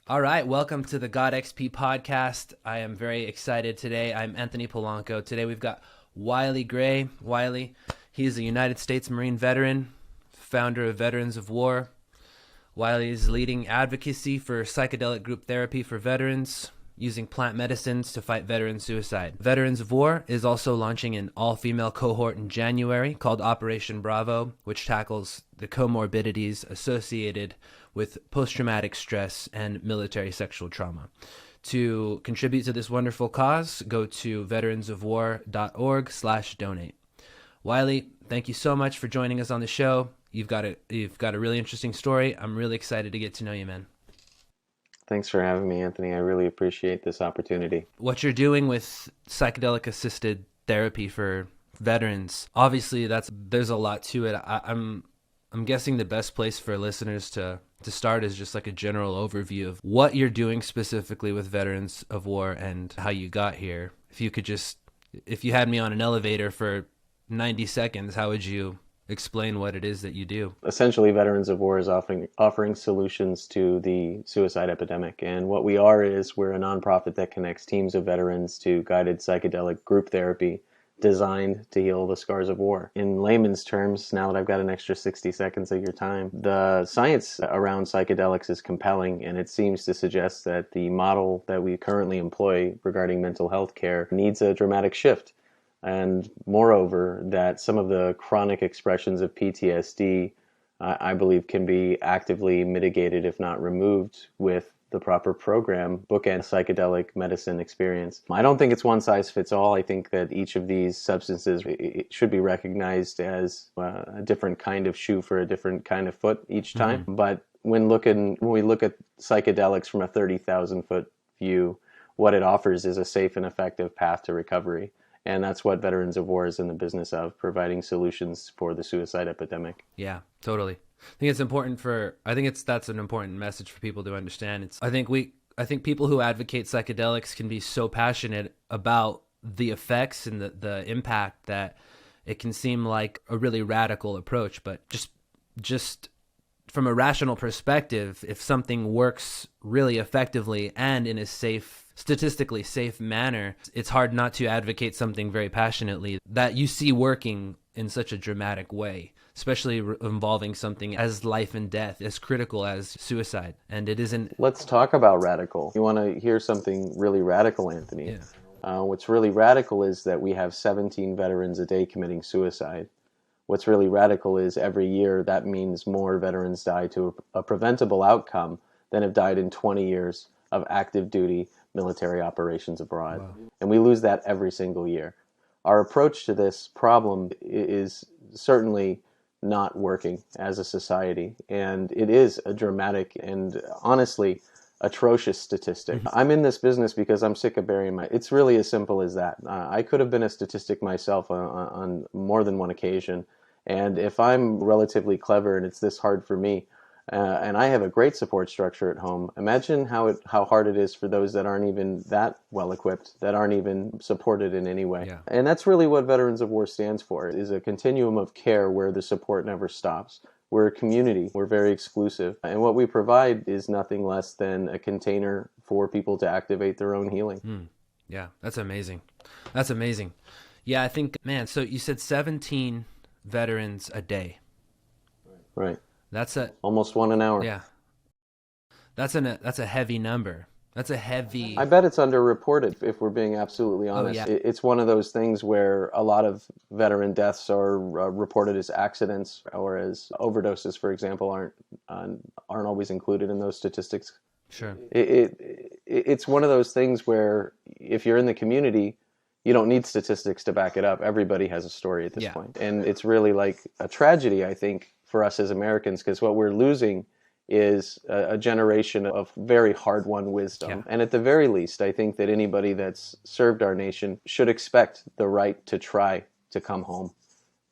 All right, welcome to the God XP podcast. I am very excited today. I'm Anthony Polanco. Today we've got Wyly Gray. Wyly, he is a United States Marine veteran, founder of Veterans of War. Wyly is leading advocacy for psychedelic group therapy for veterans using plant medicines to fight veteran suicide. Veterans of War is also launching an all-female cohort in January called Operation Bravo, which tackles the comorbidities associated with post-traumatic stress and military sexual trauma. To contribute to this wonderful cause, go to veteransofwar.org/donate. Wyly, thank you so much for joining us on the show. You've got a really interesting story. I'm really excited to get to know you, man. Thanks for having me, Anthony. I really appreciate this opportunity. What you're doing with psychedelic-assisted therapy for veterans, obviously there's a lot to it. I'm guessing the best place for listeners to start is just like a general overview of what you're doing specifically with Veterans of War and how you got here. If you had me on an elevator for 90 seconds, how would you explain what it is that you do? Essentially, Veterans of War is offering solutions to the suicide epidemic. And what we are is we're a nonprofit that connects teams of veterans to guided psychedelic group therapy designed to heal the scars of war. In layman's terms, now that I've got an extra 60 seconds of your time, the science around psychedelics is compelling, and it seems to suggest that the model that we currently employ regarding mental health care needs a dramatic shift. And moreover, that some of the chronic expressions of PTSD, I believe, can be actively mitigated, if not removed, with the proper program, bookend psychedelic medicine experience. I don't think it's one size fits all. I think that each of these substances it should be recognized as a different kind of shoe for a different kind of foot each time. Mm-hmm. But when we look at psychedelics from a 30,000-foot view, what it offers is a safe and effective path to recovery. And that's what Veterans of War is in the business of, providing solutions for the suicide epidemic. Yeah, totally. I think that's an important message for people to understand. I think people who advocate psychedelics can be so passionate about the effects and the impact that it can seem like a really radical approach. But just from a rational perspective, if something works really effectively and in a statistically safe manner, it's hard not to advocate something very passionately that you see working in such a dramatic way, especially involving something as life and death, as critical as suicide. And it isn't... Let's talk about radical. You want to hear something really radical, Anthony? Yeah. What's really radical is that we have 17 veterans a day committing suicide. What's really radical is every year that means more veterans die to a preventable outcome than have died in 20 years of active duty military operations abroad. Wow. And we lose that every single year. Our approach to this problem is certainly not working as a society, and it is a dramatic and honestly atrocious statistic. Mm-hmm. I'm in this business because I'm sick of burying it's really as simple as that. I could have been a statistic myself on more than one occasion, and if I'm relatively clever and it's this hard for me, and I have a great support structure at home, imagine how hard it is for those that aren't even that well equipped, that aren't even supported in any way. Yeah. And that's really what Veterans of War stands for, is a continuum of care where the support never stops. We're a community. We're very exclusive. And what we provide is nothing less than a container for people to activate their own healing. Yeah, that's amazing. That's amazing. Yeah, I think, man, so you said 17 veterans a day. Right. That's almost one an hour. Yeah. That's a heavy number. That's a heavy... I bet it's underreported, if we're being absolutely honest. Oh, yeah. It's one of those things where a lot of veteran deaths are reported as accidents or as overdoses, for example, aren't always included in those statistics. Sure. It's one of those things where if you're in the community, you don't need statistics to back it up. Everybody has a story at this point. And it's really like a tragedy, I think, for us as Americans, because what we're losing is a generation of very hard-won wisdom. Yeah. And at the very least, I think that anybody that's served our nation should expect the right to try to come home,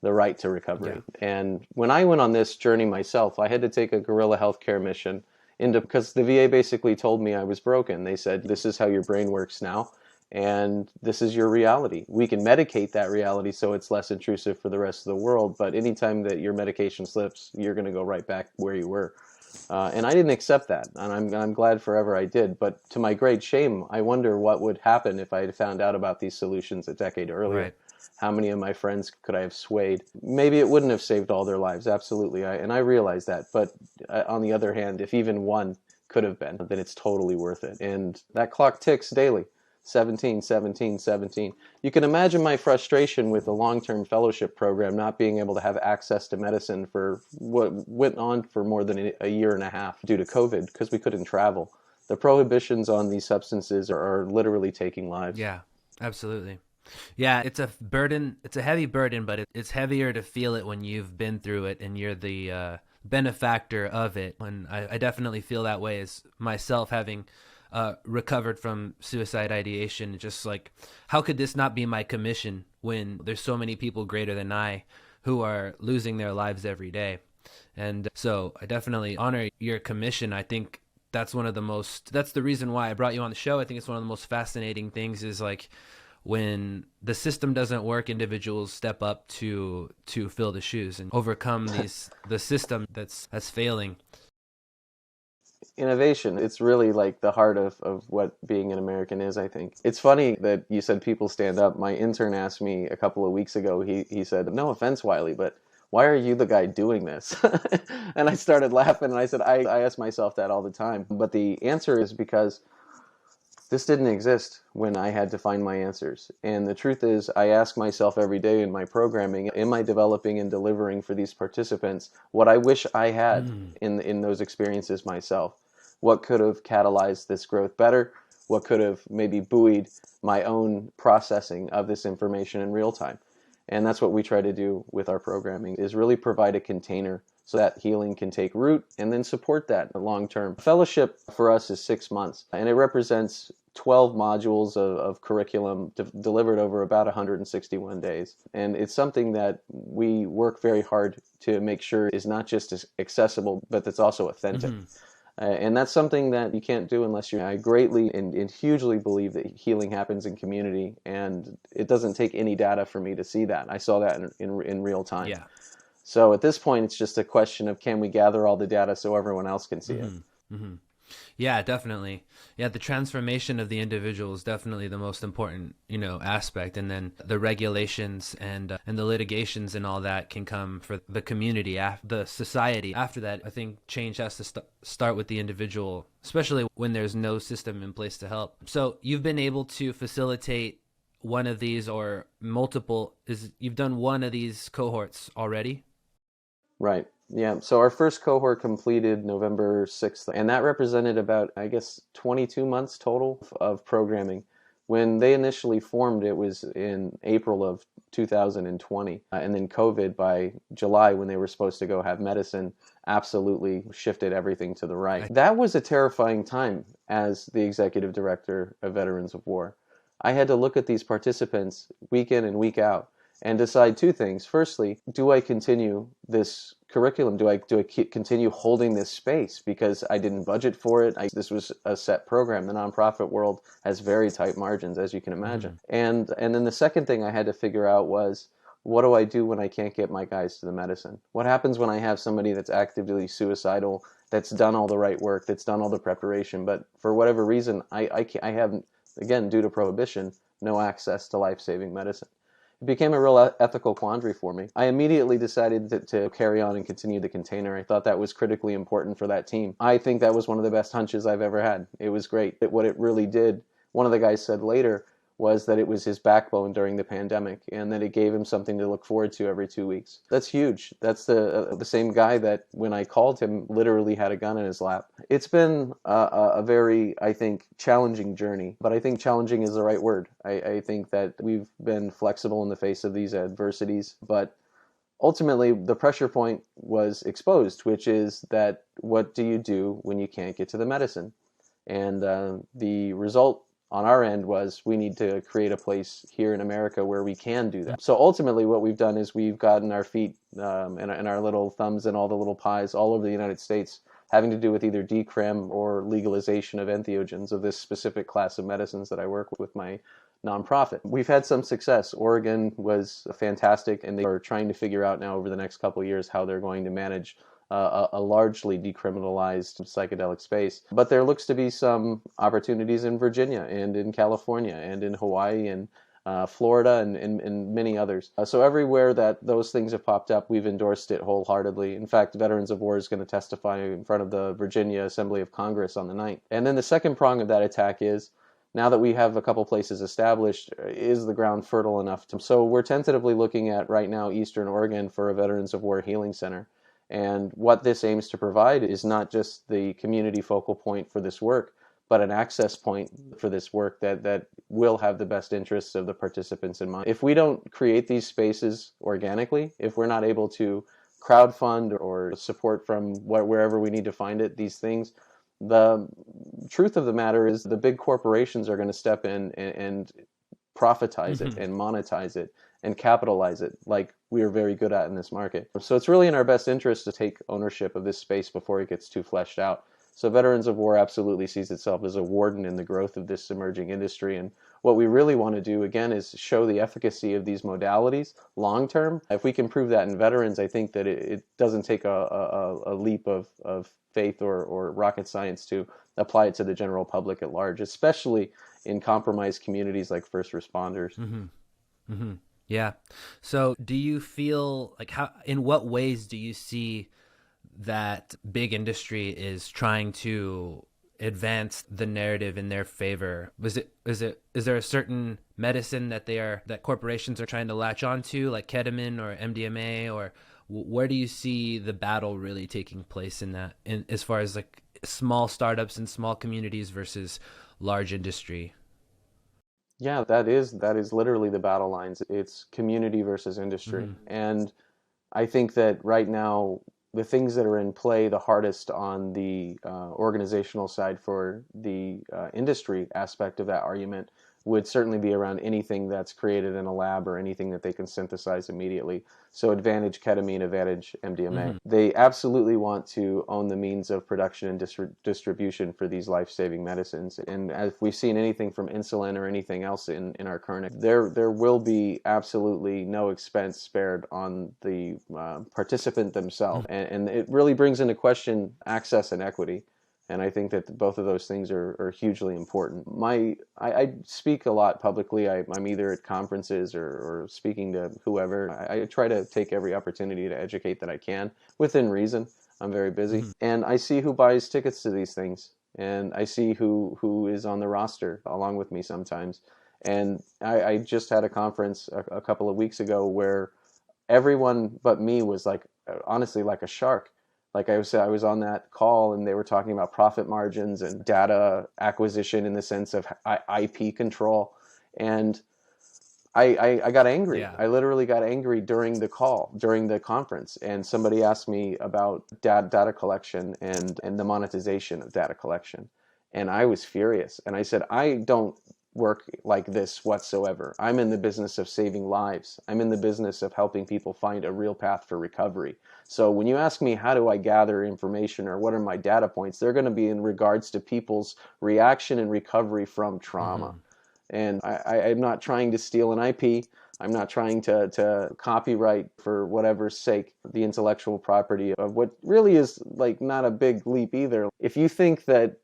the right to recovery. Yeah. And when I went on this journey myself, I had to take a guerrilla healthcare mission because the VA basically told me I was broken. They said, this is how your brain works now, and this is your reality. We can medicate that reality so it's less intrusive for the rest of the world, but anytime that your medication slips, you're going to go right back where you were. And I didn't accept that, and I'm glad forever I did. But to my great shame, I wonder what would happen if I had found out about these solutions a decade earlier. Right. How many of my friends could I have swayed? Maybe it wouldn't have saved all their lives, absolutely, and I realize that. But on the other hand, if even one could have been, then it's totally worth it. And that clock ticks daily. 17, 17, 17. You can imagine my frustration with the long-term fellowship program not being able to have access to medicine for what went on for more than a year and a half due to COVID because we couldn't travel. The prohibitions on these substances are literally taking lives. Yeah, absolutely. Yeah, it's a burden. It's a heavy burden, but it's heavier to feel it when you've been through it and you're the benefactor of it. And I definitely feel that way as myself, having recovered from suicide ideation. Just like, how could this not be my commission when there's so many people greater than I who are losing their lives every day? And so I definitely honor your commission. I think that's the reason why I brought you on the show. I think it's one of the most fascinating things is like, when the system doesn't work, individuals step up to fill the shoes and overcome the system that's failing. Innovation, it's really like the heart of what being an American is, I think. It's funny that you said people stand up. My intern asked me a couple of weeks ago, he said, no offense, Wyly, but why are you the guy doing this? And I started laughing and I said, I ask myself that all the time. But the answer is because this didn't exist when I had to find my answers. And the truth is, I ask myself every day in my programming, am I developing and delivering for these participants what I wish I had in those experiences myself? What could have catalyzed this growth better? What could have maybe buoyed my own processing of this information in real time? And that's what we try to do with our programming, is really provide a container so that healing can take root and then support that long term. Fellowship for us is 6 months, and it represents 12 modules of curriculum delivered over about 161 days. And it's something that we work very hard to make sure is not just accessible, but that's also authentic. And that's something that you can't do unless you. I greatly and hugely believe that healing happens in community, and it doesn't take any data for me to see that. I saw that in real time. Yeah. So at this point, it's just a question of, can we gather all the data so everyone else can see it? Yeah, definitely. Yeah, the transformation of the individual is definitely the most important, aspect, and then the regulations and the litigations and all that can come for the community, the society. After that, I think change has to start with the individual, especially when there's no system in place to help. So you've been able to facilitate one of these or multiple. You've done one of these cohorts already? Right. Yeah. So our first cohort completed November 6th, and that represented about, I guess, 22 months total of programming. When they initially formed, it was in April of 2020, and then COVID by July, when they were supposed to go have medicine, absolutely shifted everything to the right. That was a terrifying time as the executive director of Veterans of War. I had to look at these participants week in and week out and decide two things. Firstly, do I continue this curriculum? Do I continue holding this space because I didn't budget for it? This was a set program. The nonprofit world has very tight margins, as you can imagine. And then the second thing I had to figure out was, what do I do when I can't get my guys to the medicine? What happens when I have somebody that's actively suicidal, that's done all the right work, that's done all the preparation, but for whatever reason, I haven't, again, due to prohibition, no access to life-saving medicine? It became a real ethical quandary for me. I immediately decided to carry on and continue the container. I thought that was critically important for that team. I think that was one of the best hunches I've ever had. It was great. What it really did, one of the guys said later, was that it was his backbone during the pandemic, and that it gave him something to look forward to every 2 weeks. That's huge. That's the same guy that, when I called him, literally had a gun in his lap. It's been a very, I think, challenging journey, but I think challenging is the right word. I think that we've been flexible in the face of these adversities, but ultimately the pressure point was exposed, which is that, what do you do when you can't get to the medicine? And the result on our end was, we need to create a place here in America where we can do that. So ultimately what we've done is we've gotten our feet and our little thumbs in all the little pies all over the United States, having to do with either decrim or legalization of entheogens, of this specific class of medicines that I work with my nonprofit. We've had some success. Oregon was fantastic, and they are trying to figure out now over the next couple of years how they're going to manage a largely decriminalized psychedelic space. But there looks to be some opportunities in Virginia and in California and in Hawaii and Florida and many others. So everywhere that those things have popped up, we've endorsed it wholeheartedly. In fact, Veterans of War is going to testify in front of the Virginia Assembly of Congress on the 9th. And then the second prong of that attack is, now that we have a couple places established, is the ground fertile enough to... So we're tentatively looking at right now Eastern Oregon for a Veterans of War healing center. And what this aims to provide is not just the community focal point for this work, but an access point for this work that will have the best interests of the participants in mind. If we don't create these spaces organically, if we're not able to crowdfund or support from wherever we need to find it, these things, the truth of the matter is the big corporations are going to step in and profitize it and monetize it and capitalize it like we are very good at in this market. So it's really in our best interest to take ownership of this space before it gets too fleshed out. So Veterans of War absolutely sees itself as a warden in the growth of this emerging industry. And what we really want to do, again, is show the efficacy of these modalities long term. If we can prove that in veterans, I think that it doesn't take a leap of faith or rocket science to apply it to the general public at large, especially in compromised communities like first responders. Yeah. So do you feel like in what ways do you see that big industry is trying to advance the narrative in their favor? Is there a certain medicine that corporations are trying to latch onto, like ketamine or MDMA, or where do you see the battle really taking place in that, as far as like small startups and small communities versus large industry? Yeah, that is literally the battle lines. It's community versus industry. And I think that right now, the things that are in play the hardest on the organizational side for the industry aspect of that argument would certainly be around anything that's created in a lab or anything that they can synthesize immediately. So advantage ketamine, advantage MDMA. They absolutely want to own the means of production and distribution for these life-saving medicines. And if we've seen anything from insulin or anything else in our current, there will be absolutely no expense spared on the participant themselves. And it really brings into question access and equity. And I think that both of those things are hugely important. I speak a lot publicly. I'm either at conferences or speaking to whoever. I try to take every opportunity to educate that I can, within reason. I'm very busy. And I see who buys tickets to these things. And I see who is on the roster along with me sometimes. And I just had a conference a couple of weeks ago where everyone but me was like, honestly, like a shark. Like I was on that call and they were talking about profit margins and data acquisition in the sense of IP control. And I got angry. Yeah. I literally got angry during the call, during the conference. And somebody asked me about data collection and the monetization of data collection. And I was furious. And I said, I don't work like this whatsoever. I'm in the business of saving lives. I'm in the business of helping people find a real path for recovery. So when you ask me how do I gather information or what are my data points, they're going to be in regards to people's reaction and recovery from trauma. And I'm not trying to steal an IP. I'm not trying to copyright for whatever's sake the intellectual property of what really is like not a big leap either. If you think that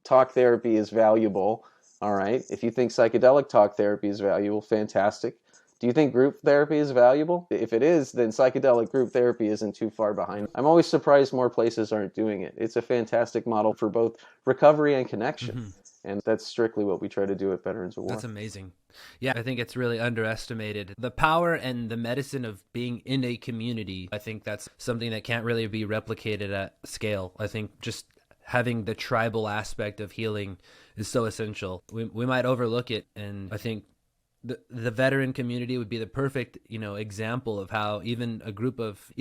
talk therapy is valuable, all right. If you think psychedelic talk therapy is valuable, fantastic. Do you think group therapy is valuable? If it is, then psychedelic group therapy isn't too far behind. I'm always surprised more places aren't doing it. It's a fantastic model for both recovery and connection. And that's strictly what we try to do at Veterans of War. That's amazing. Yeah, I think it's really underestimated. The power and the medicine of being in a community, I think that's something that can't really be replicated at scale. I think just having the tribal aspect of healing is so essential. We might overlook it, and I think the veteran community would be the perfect, example of how even a group of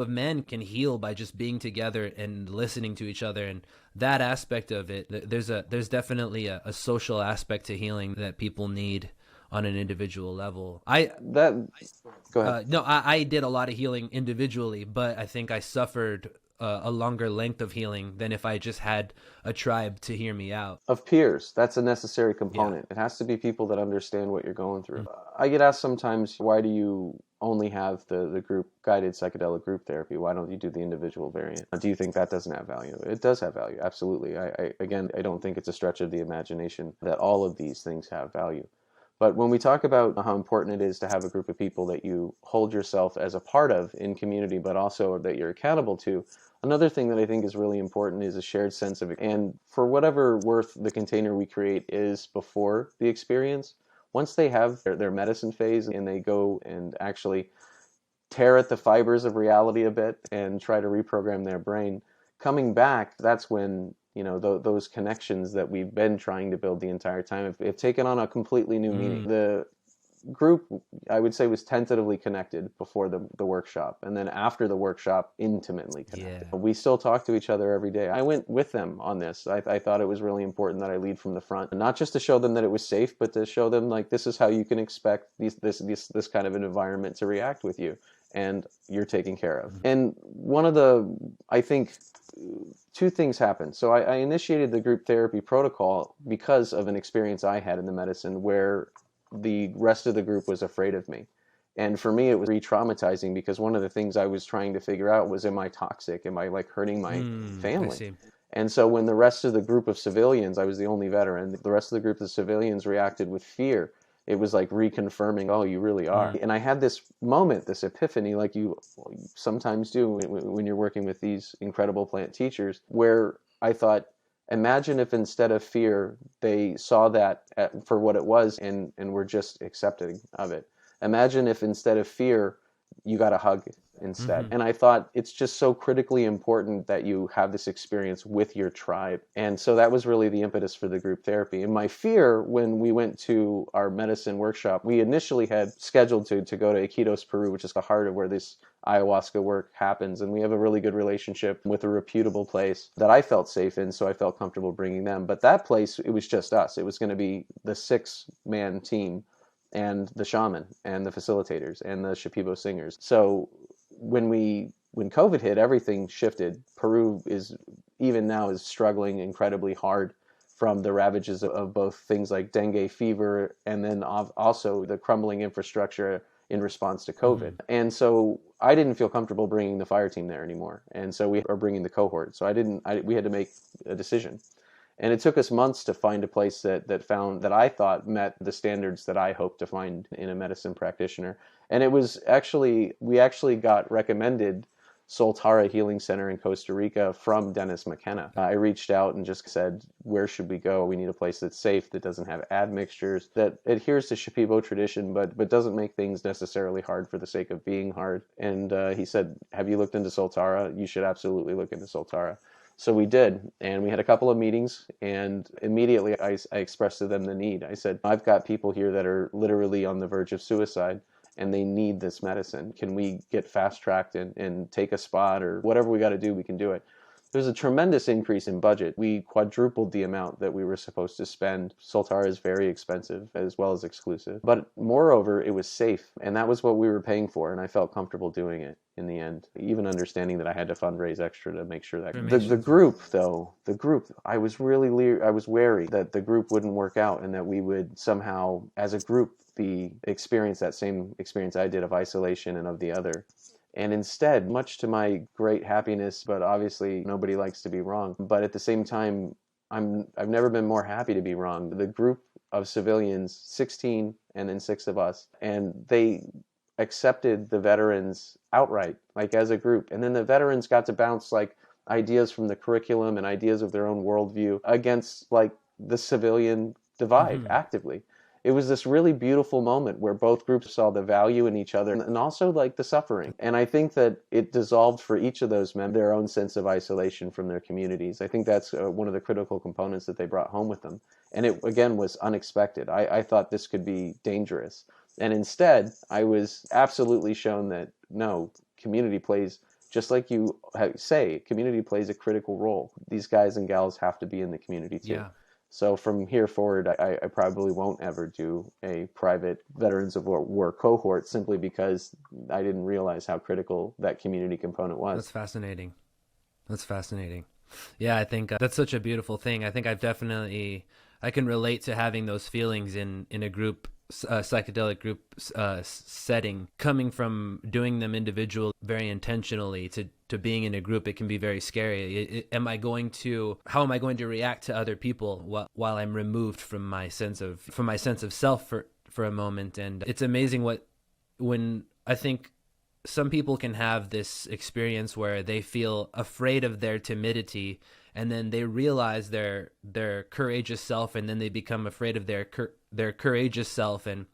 men can heal by just being together and listening to each other. And that aspect of it, there's definitely a social aspect to healing that people need on an individual level. Go ahead. No, I did a lot of healing individually, but I think I suffered a longer length of healing than if I just had a tribe to hear me out. Of peers, that's a necessary component. Yeah. It has to be people that understand what you're going through. I get asked sometimes, why do you only have the group guided psychedelic group therapy? Why don't you do the individual variant? Do you think that doesn't have value? It does have value, absolutely. I don't think it's a stretch of the imagination that all of these things have value. But when we talk about how important it is to have a group of people that you hold yourself as a part of in community, but also that you're accountable to, another thing that I think is really important is a shared sense of, and for whatever worth the container we create is before the experience, once they have their medicine phase and they go and actually tear at the fibers of reality a bit and try to reprogram their brain, coming back, that's when, those connections that we've been trying to build the entire time have taken on a completely new meaning. The group, I would say, was tentatively connected before the workshop, and then after the workshop, intimately connected. We still talk to each other every day. I went with them on this. I thought it was really important that I lead from the front, and not just to show them that it was safe, but to show them, like, this is how you can expect this kind of an environment to react with you, and you're taken care of. And one of the, I think, two things happened. So I initiated the group therapy protocol because of an experience I had in the medicine where the rest of the group was afraid of me. And for me, it was re-traumatizing because one of the things I was trying to figure out was, am I toxic? Am I like hurting my family? And so when the rest of the group of civilians, I was the only veteran, the rest of the group of civilians reacted with fear. It was like reconfirming, oh, you really are. And I had this moment, this epiphany, like you sometimes do when you're working with these incredible plant teachers, where I thought, imagine if instead of fear, they saw that for what it was and were just accepting of it. Imagine if instead of fear, you got a hug instead. And I thought it's just so critically important that you have this experience with your tribe. And so that was really the impetus for the group therapy. And my fear when we went to our medicine workshop, we initially had scheduled to go to Iquitos, Peru, which is the heart of where this ayahuasca work happens. And we have a really good relationship with a reputable place that I felt safe in, so I felt comfortable bringing them. But that place, it was just us. It was going to be the 6-man team and the shaman and the facilitators and the Shipibo singers. So when COVID hit, everything shifted. Peru even now is struggling incredibly hard from the ravages of both things like dengue fever and then also the crumbling infrastructure in response to COVID. And so I didn't feel comfortable bringing the fire team there anymore. And so we are bringing the cohort. So we had to make a decision. And it took us months to find a place that I thought met the standards that I hoped to find in a medicine practitioner. And we actually got recommended Soltara Healing Center in Costa Rica from Dennis McKenna. I reached out and just said, where should we go? We need a place that's safe, that doesn't have admixtures, that adheres to Shipibo tradition, but doesn't make things necessarily hard for the sake of being hard. And he said, have you looked into Soltara? You should absolutely look into Soltara. So we did, and we had a couple of meetings, and immediately I expressed to them the need. I said, I've got people here that are literally on the verge of suicide, and they need this medicine. Can we get fast-tracked and take a spot, or whatever we got to do, we can do it. There's a tremendous increase in budget. We quadrupled the amount that we were supposed to spend. Soltara is very expensive as well as exclusive. But moreover, it was safe, and that was what we were paying for, and I felt comfortable doing it in the end, even understanding that I had to fundraise extra to make sure that the group, I was wary that the group wouldn't work out and that we would somehow, as a group, experience that same experience I did of isolation and of the other. And instead, much to my great happiness, but obviously nobody likes to be wrong, but at the same time, I've never been more happy to be wrong. The group of civilians, 16 and then 6 of us, and they accepted the veterans outright, like as a group. And then the veterans got to bounce like ideas from the curriculum and ideas of their own worldview against like the civilian divide actively. It was this really beautiful moment where both groups saw the value in each other and also like the suffering. And I think that it dissolved for each of those men their own sense of isolation from their communities. I think that's one of the critical components that they brought home with them. And it, again, was unexpected. I thought this could be dangerous. And instead, I was absolutely shown that, no, community plays, just like you say, community plays a critical role. These guys and gals have to be in the community too. Yeah. So from here forward, I probably won't ever do a private Veterans of War cohort simply because I didn't realize how critical that community component was. That's fascinating. Yeah, I think that's such a beautiful thing. I think I can relate to having those feelings in a group psychedelic group setting, coming from doing them individual very intentionally to being in a group, it can be very scary. How am I going to react to other people while I'm removed from my sense of self for a moment? And it's amazing when I think some people can have this experience where they feel afraid of their timidity, and then they realize their courageous self, and then they become afraid of their courageous self. And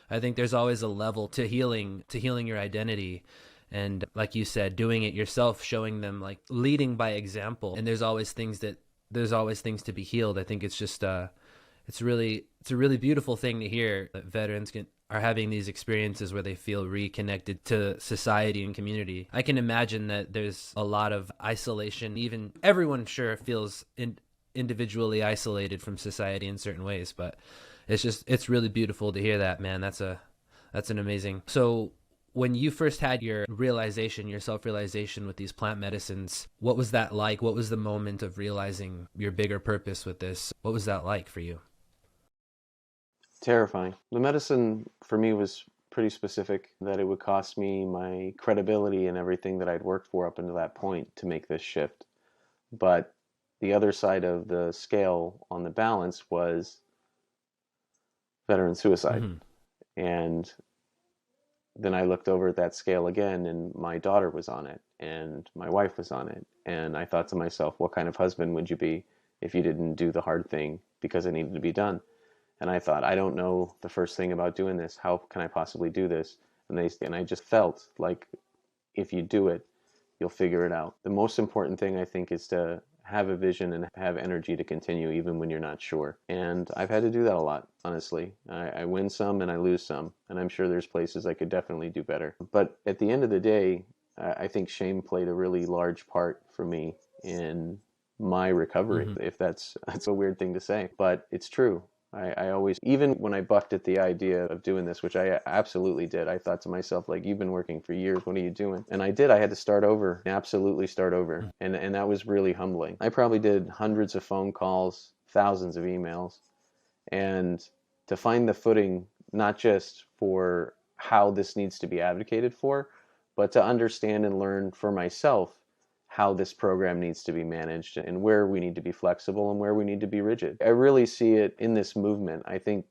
I think there's always a level to healing your identity, and like you said, doing it yourself, showing them, like leading by example. And there's always things to be healed. I think it's just it's a really beautiful thing to hear that veterans are having these experiences where they feel reconnected to society and community. I can imagine that there's a lot of isolation. Even everyone sure feels individually isolated from society in certain ways, but it's really beautiful to hear that, man. That's an amazing. So when you first had your self-realization with these plant medicines, what was that like? What was the moment of realizing your bigger purpose with this? What was that like for you? Terrifying. The medicine for me was pretty specific, that it would cost me my credibility and everything that I'd worked for up until that point to make this shift. But the other side of the scale on the balance was veteran suicide. Mm-hmm. And then I looked over at that scale again, and my daughter was on it, and my wife was on it. And I thought to myself, what kind of husband would you be if you didn't do the hard thing because it needed to be done? And I thought, I don't know the first thing about doing this. How can I possibly do this? And I just felt like if you do it, you'll figure it out. The most important thing, I think, is to have a vision and have energy to continue even when you're not sure. And I've had to do that a lot, honestly. I win some and I lose some, and I'm sure there's places I could definitely do better. But at the end of the day, I think shame played a really large part for me in my recovery, Mm-hmm. if that's a weird thing to say, but it's true. I always, even when I bucked at the idea of doing this, which I absolutely did, I thought to myself, like, you've been working for years, what are you doing? And I did. I had to start over, absolutely start over. And that was really humbling. I probably did hundreds of phone calls, thousands of emails, and to find the footing, not just for how this needs to be advocated for, but to understand and learn for myself how this program needs to be managed and where we need to be flexible and where we need to be rigid. I really see it in this movement. I think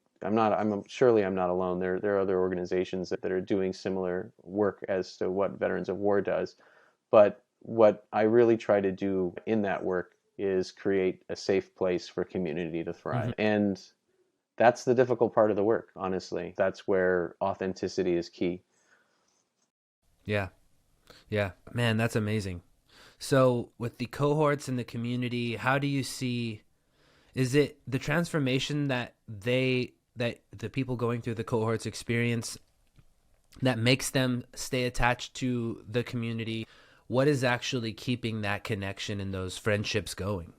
surely I'm not alone. There are other organizations that are doing similar work as to what Veterans of War does. But what I really try to do in that work is create a safe place for community to thrive. Mm-hmm. And that's the difficult part of the work, honestly. That's where authenticity is key. Yeah. Yeah. Man, that's amazing. So with the cohorts and the community, how do you see, is it the transformation that the people going through the cohorts experience that makes them stay attached to the community? What is actually keeping that connection and those friendships going?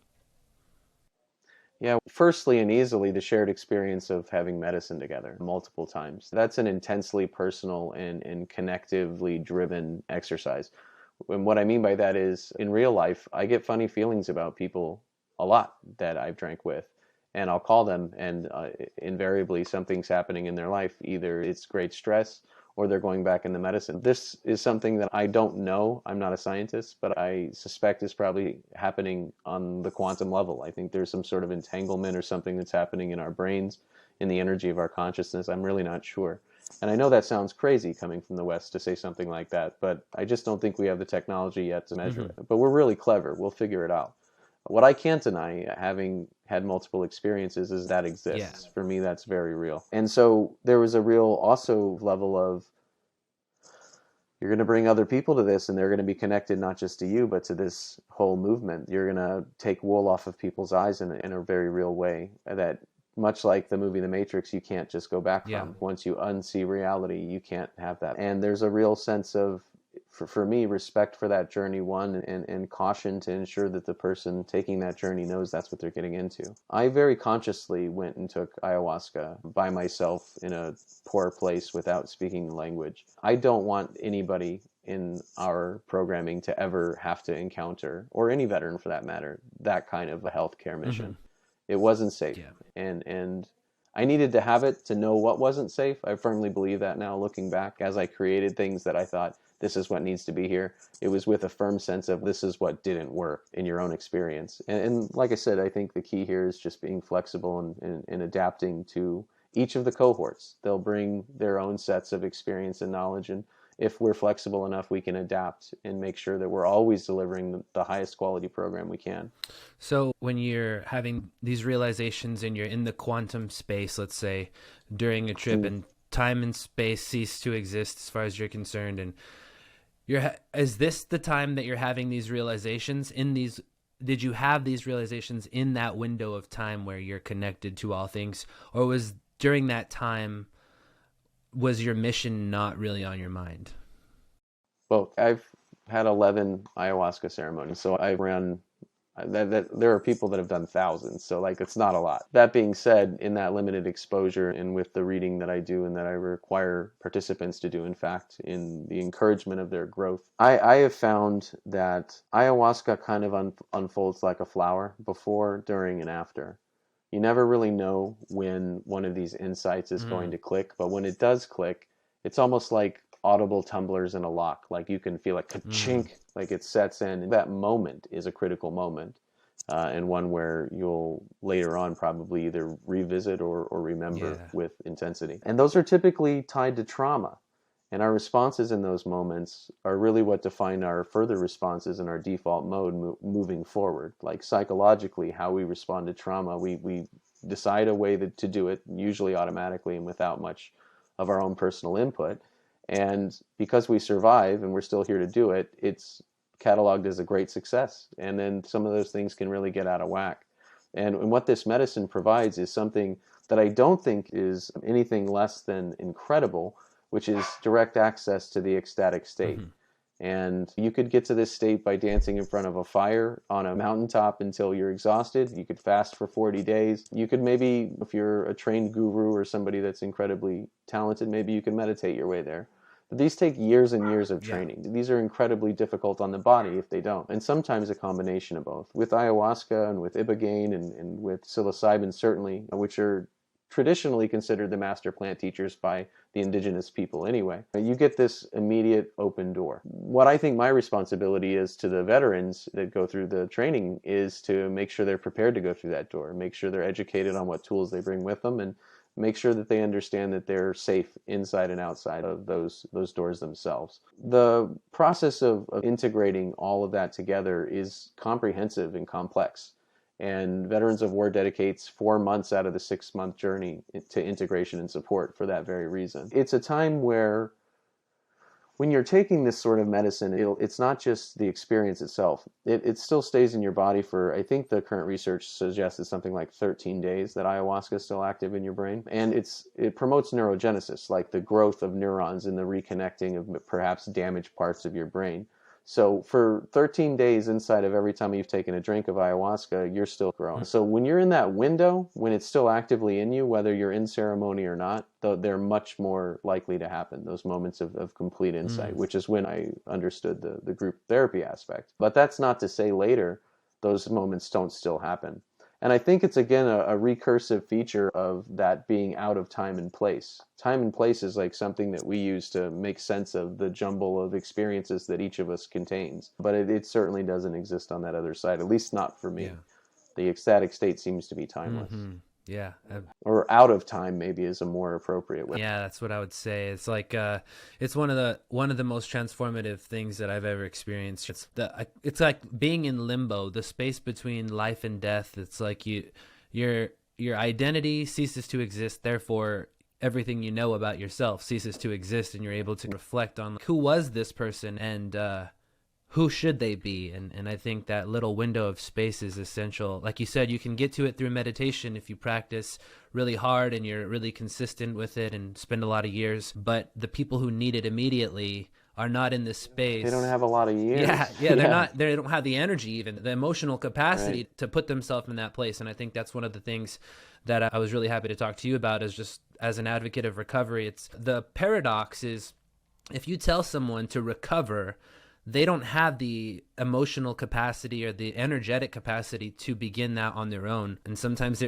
Yeah, firstly and easily, the shared experience of having medicine together multiple times. That's an intensely personal and connectively driven exercise. And what I mean by that is, in real life, I get funny feelings about people a lot that I've drank with. And I'll call them, and invariably something's happening in their life. Either it's great stress or they're going back into medicine. This is something that I don't know. I'm not a scientist, but I suspect is probably happening on the quantum level. I think there's some sort of entanglement or something that's happening in our brains, in the energy of our consciousness. I'm really not sure. And I know that sounds crazy coming from the West to say something like that, but I just don't think we have the technology yet to measure Mm-hmm. it. But we're really clever. We'll figure it out. What I can't deny, having had multiple experiences, is that exists. Yeah. For me, that's very real. And so there was a real also level of, you're going to bring other people to this, and they're going to be connected not just to you, but to this whole movement. You're going to take wool off of people's eyes in a very real way that, much like the movie The Matrix, you can't just go back Yeah. from. Once you unsee reality, you can't have that. And there's a real sense of, for me, respect for that journey, one, and caution to ensure that the person taking that journey knows that's what they're getting into. I very consciously went and took ayahuasca by myself in a poor place without speaking the language. I don't want anybody in our programming to ever have to encounter, or any veteran for that matter, that kind of a healthcare mission. Mm-hmm. It wasn't safe. Yeah. And I needed to have it to know what wasn't safe. I firmly believe that now, looking back, as I created things that I thought this is what needs to be here. It was with a firm sense of this is what didn't work in your own experience. And like I said, I think the key here is just being flexible and adapting to each of the cohorts. They'll bring their own sets of experience and knowledge. And if we're flexible enough, we can adapt and make sure that we're always delivering the highest quality program we can. So when you're having these realizations and you're in the quantum space, let's say during a trip, and time and space cease to exist as far as you're concerned, and is this the time that you're having these realizations in these? Did you have these realizations in that window of time where you're connected to all things, or was during that time, was your mission not really on your mind? Well, I've had 11 ayahuasca ceremonies, so I've run there are people that have done thousands, so like it's not a lot. That being said, in that limited exposure and with the reading that I do and that I require participants to do, in fact, in the encouragement of their growth, I have found that ayahuasca kind of unfolds like a flower before, during, and after. You never really know when one of these insights is going to click, but when it does click, it's almost like audible tumblers in a lock. Like you can feel like ka-chink, like it sets in. And that moment is a critical moment, and one where you'll later on probably either revisit or remember with intensity. And those are typically tied to trauma. And our responses in those moments are really what define our further responses in our default mode moving forward. Like psychologically, how we respond to trauma, we decide a way to do it, usually automatically and without much of our own personal input. And because we survive and we're still here to do it, it's cataloged as a great success. And then some of those things can really get out of whack. And what this medicine provides is something that I don't think is anything less than incredible, which is direct access to the ecstatic state. And you could get to this state by dancing in front of a fire on a mountaintop until you're exhausted. You could fast for 40 days. You could maybe, if you're a trained guru or somebody that's incredibly talented, maybe you can meditate your way there. But these take years and years of training. These are incredibly difficult on the body if they don't. And sometimes a combination of both. With ayahuasca and with ibogaine and with psilocybin certainly, which are traditionally considered the master plant teachers by the indigenous people anyway, you get this immediate open door. What I think my responsibility is to the veterans that go through the training is to make sure they're prepared to go through that door, make sure they're educated on what tools they bring with them, and make sure that they understand that they're safe inside and outside of those doors themselves. The process of integrating all of that together is comprehensive and complex. And Veterans of War dedicates 4 months out of the 6-month journey to integration and support for that very reason. It's a time where when you're taking this sort of medicine, it's not just the experience itself. It still stays in your body for, I think the current research suggests it's something like 13 days that ayahuasca is still active in your brain. And it promotes neurogenesis, like the growth of neurons and the reconnecting of perhaps damaged parts of your brain. So for 13 days inside of every time you've taken a drink of ayahuasca, you're still growing. So when you're in that window, when it's still actively in you, whether you're in ceremony or not, they're much more likely to happen, those moments of complete insight, which is when I understood the group therapy aspect. But that's not to say later those moments don't still happen. And I think it's, again, a recursive feature of that being out of time and place. Time and place is like something that we use to make sense of the jumble of experiences that each of us contains. But it certainly doesn't exist on that other side, at least not for me. Yeah. The ecstatic state seems to be timeless. Yeah. Or out of time maybe is a more appropriate way. Yeah, that's what I would say. It's like it's one of the most transformative things that I've ever experienced. It's like being in limbo, the space between life and death. It's like your identity ceases to exist, therefore everything you know about yourself ceases to exist, and you're able to reflect on who was this person and who should they be? And I think that little window of space is essential. Like you said, you can get to it through meditation if you practice really hard and you're really consistent with it and spend a lot of years. But the people who need it immediately are not in this space. They don't have a lot of years. They don't have the energy, even the emotional capacity to put themselves in that place. And I think that's one of the things that I was really happy to talk to you about, is just as an advocate of recovery. It's the paradox is, if you tell someone to recover, they don't have the emotional capacity or the energetic capacity to begin that on their own. And sometimes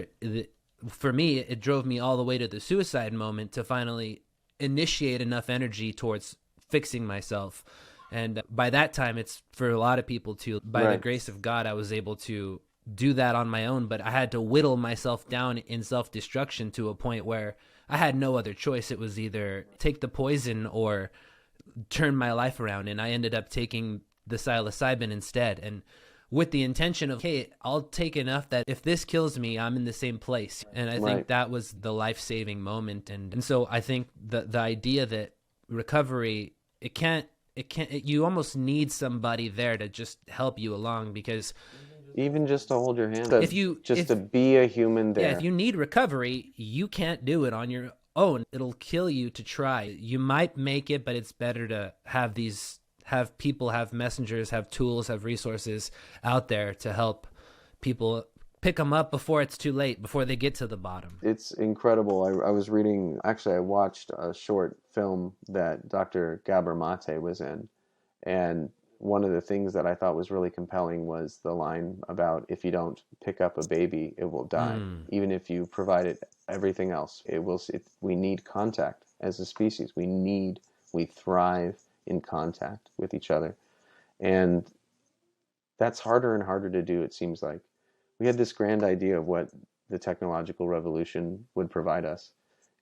for me, it drove me all the way to the suicide moment to finally initiate enough energy towards fixing myself. And by that time, it's for a lot of people too. By the grace of God, I was able to do that on my own, but I had to whittle myself down in self-destruction to a point where I had no other choice. It was either take the poison or turn my life around. And I ended up taking the psilocybin instead. And with the intention of, hey, I'll take enough that if this kills me, I'm in the same place. And I think that was the life-saving moment. And so I think the idea that recovery, you almost need somebody there to just help you along, because even just to hold your hand, to be a human there. Yeah, if you need recovery, you can't do it on your own. It'll kill you to try. You might make it, but it's better to have people, have messengers, have tools, have resources out there to help people pick them up before it's too late, before they get to the bottom. It's incredible. I watched a short film that Dr. Gabor Mate was in, and one of the things that I thought was really compelling was the line about, if you don't pick up a baby, it will die. Even if you provide it everything else, we need contact as a species. We thrive in contact with each other. And that's harder and harder to do, it seems like. We had this grand idea of what the technological revolution would provide us.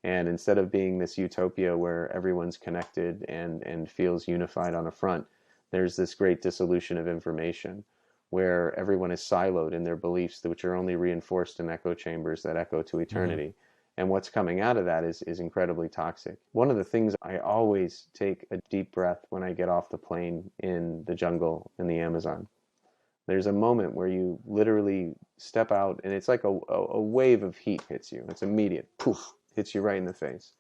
And instead of being this utopia where everyone's connected and feels unified on a front, there's this great dissolution of information where everyone is siloed in their beliefs, which are only reinforced in echo chambers that echo to eternity. And what's coming out of that is incredibly toxic. One of the things, I always take a deep breath when I get off the plane in the jungle in the Amazon. There's a moment where you literally step out and it's like a wave of heat hits you. It's immediate. Poof, hits you right in the face.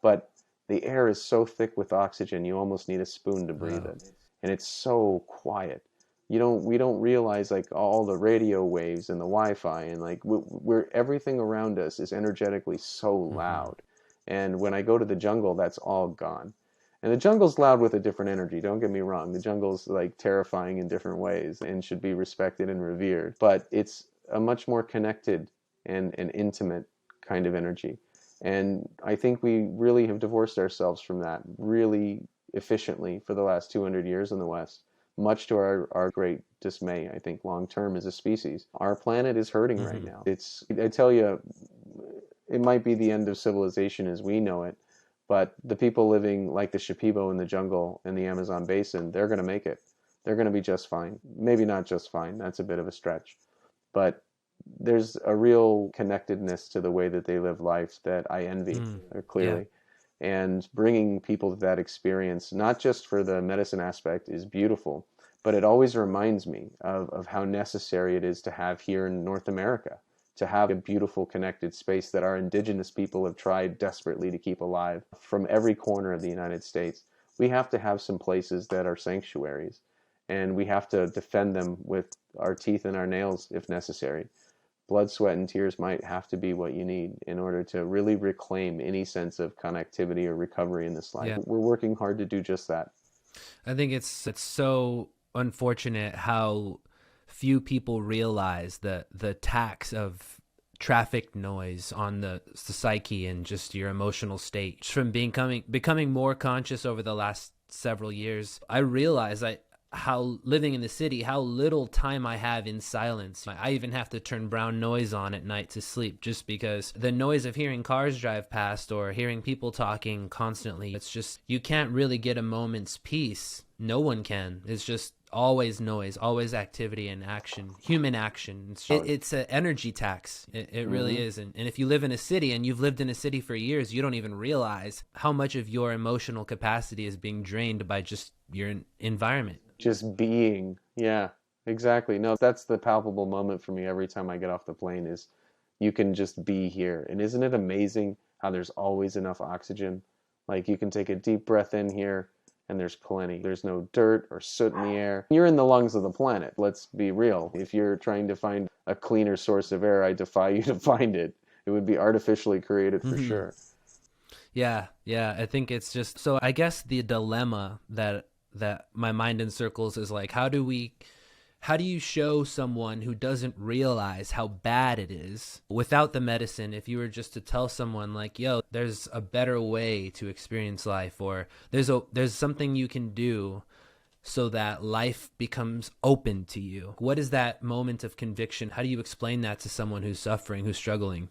But the air is so thick with oxygen, you almost need a spoon to breathe it. And it's so quiet. We don't realize like all the radio waves and the Wi-Fi and like we're everything around us is energetically so loud. And when I go to the jungle, that's all gone. And the jungle's loud with a different energy. Don't get me wrong. The jungle's like terrifying in different ways and should be respected and revered. But it's a much more connected and intimate kind of energy. And I think we really have divorced ourselves from that really efficiently for the last 200 years in the West, much to our great dismay, I think, long term as a species. Our planet is hurting right now. I tell you, it might be the end of civilization as we know it, but the people living like the Shipibo in the jungle in the Amazon basin, they're going to make it. They're going to be just fine. Maybe not just fine. That's a bit of a stretch. But there's a real connectedness to the way that they live life that I envy, clearly. Yeah. And bringing people to that experience, not just for the medicine aspect, is beautiful, but it always reminds me of how necessary it is to have here in North America, to have a beautiful connected space that our indigenous people have tried desperately to keep alive from every corner of the United States. We have to have some places that are sanctuaries, and we have to defend them with our teeth and our nails if necessary. Blood, sweat, and tears might have to be what you need in order to really reclaim any sense of connectivity or recovery in this life. Yeah. We're working hard to do just that. I think it's so unfortunate how few people realize the tax of traffic noise on the psyche and just your emotional state. From becoming more conscious over the last several years, I realize how living in the city, how little time I have in silence. I even have to turn brown noise on at night to sleep, just because the noise of hearing cars drive past or hearing people talking constantly, it's just, you can't really get a moment's peace. No one can. It's just always noise, always activity and action, human action. It's an energy tax. It really is. And if you live in a city and you've lived in a city for years, you don't even realize how much of your emotional capacity is being drained by just your environment. Just being. Yeah, exactly. No, that's the palpable moment for me every time I get off the plane, is you can just be here. And isn't it amazing how there's always enough oxygen? Like, you can take a deep breath in here and there's plenty. There's no dirt or soot in the air. You're in the lungs of the planet. Let's be real. If you're trying to find a cleaner source of air, I defy you to find it. It would be artificially created for sure. Yeah. I think it's just, so I guess the dilemma that my mind encircles is like, how do we how do you show someone who doesn't realize how bad it is without the medicine, if you were just to tell someone like, yo, there's a better way to experience life, or there's something you can do so that life becomes open to you? What is that moment of conviction? How do you explain that to someone who's suffering, who's struggling?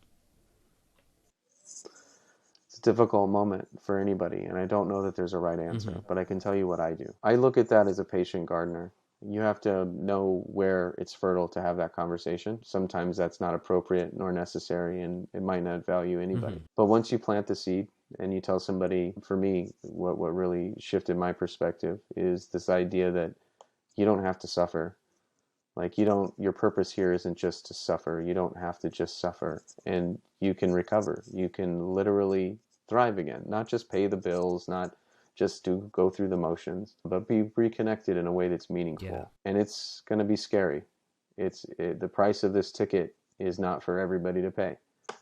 It's a difficult moment for anybody, and I don't know that there's a right answer, but I can tell you what I do. I look at that as a patient gardener. You have to know where it's fertile to have that conversation. Sometimes that's not appropriate nor necessary, and it might not value anybody. But once you plant the seed and you tell somebody, for me, what really shifted my perspective is this idea that you don't have to suffer. Like your purpose here isn't just to suffer. You don't have to just suffer, and you can recover. You can literally thrive again, not just pay the bills, not just to go through the motions, but be reconnected in a way that's meaningful. Yeah. And it's going to be scary. The price of this ticket is not for everybody to pay.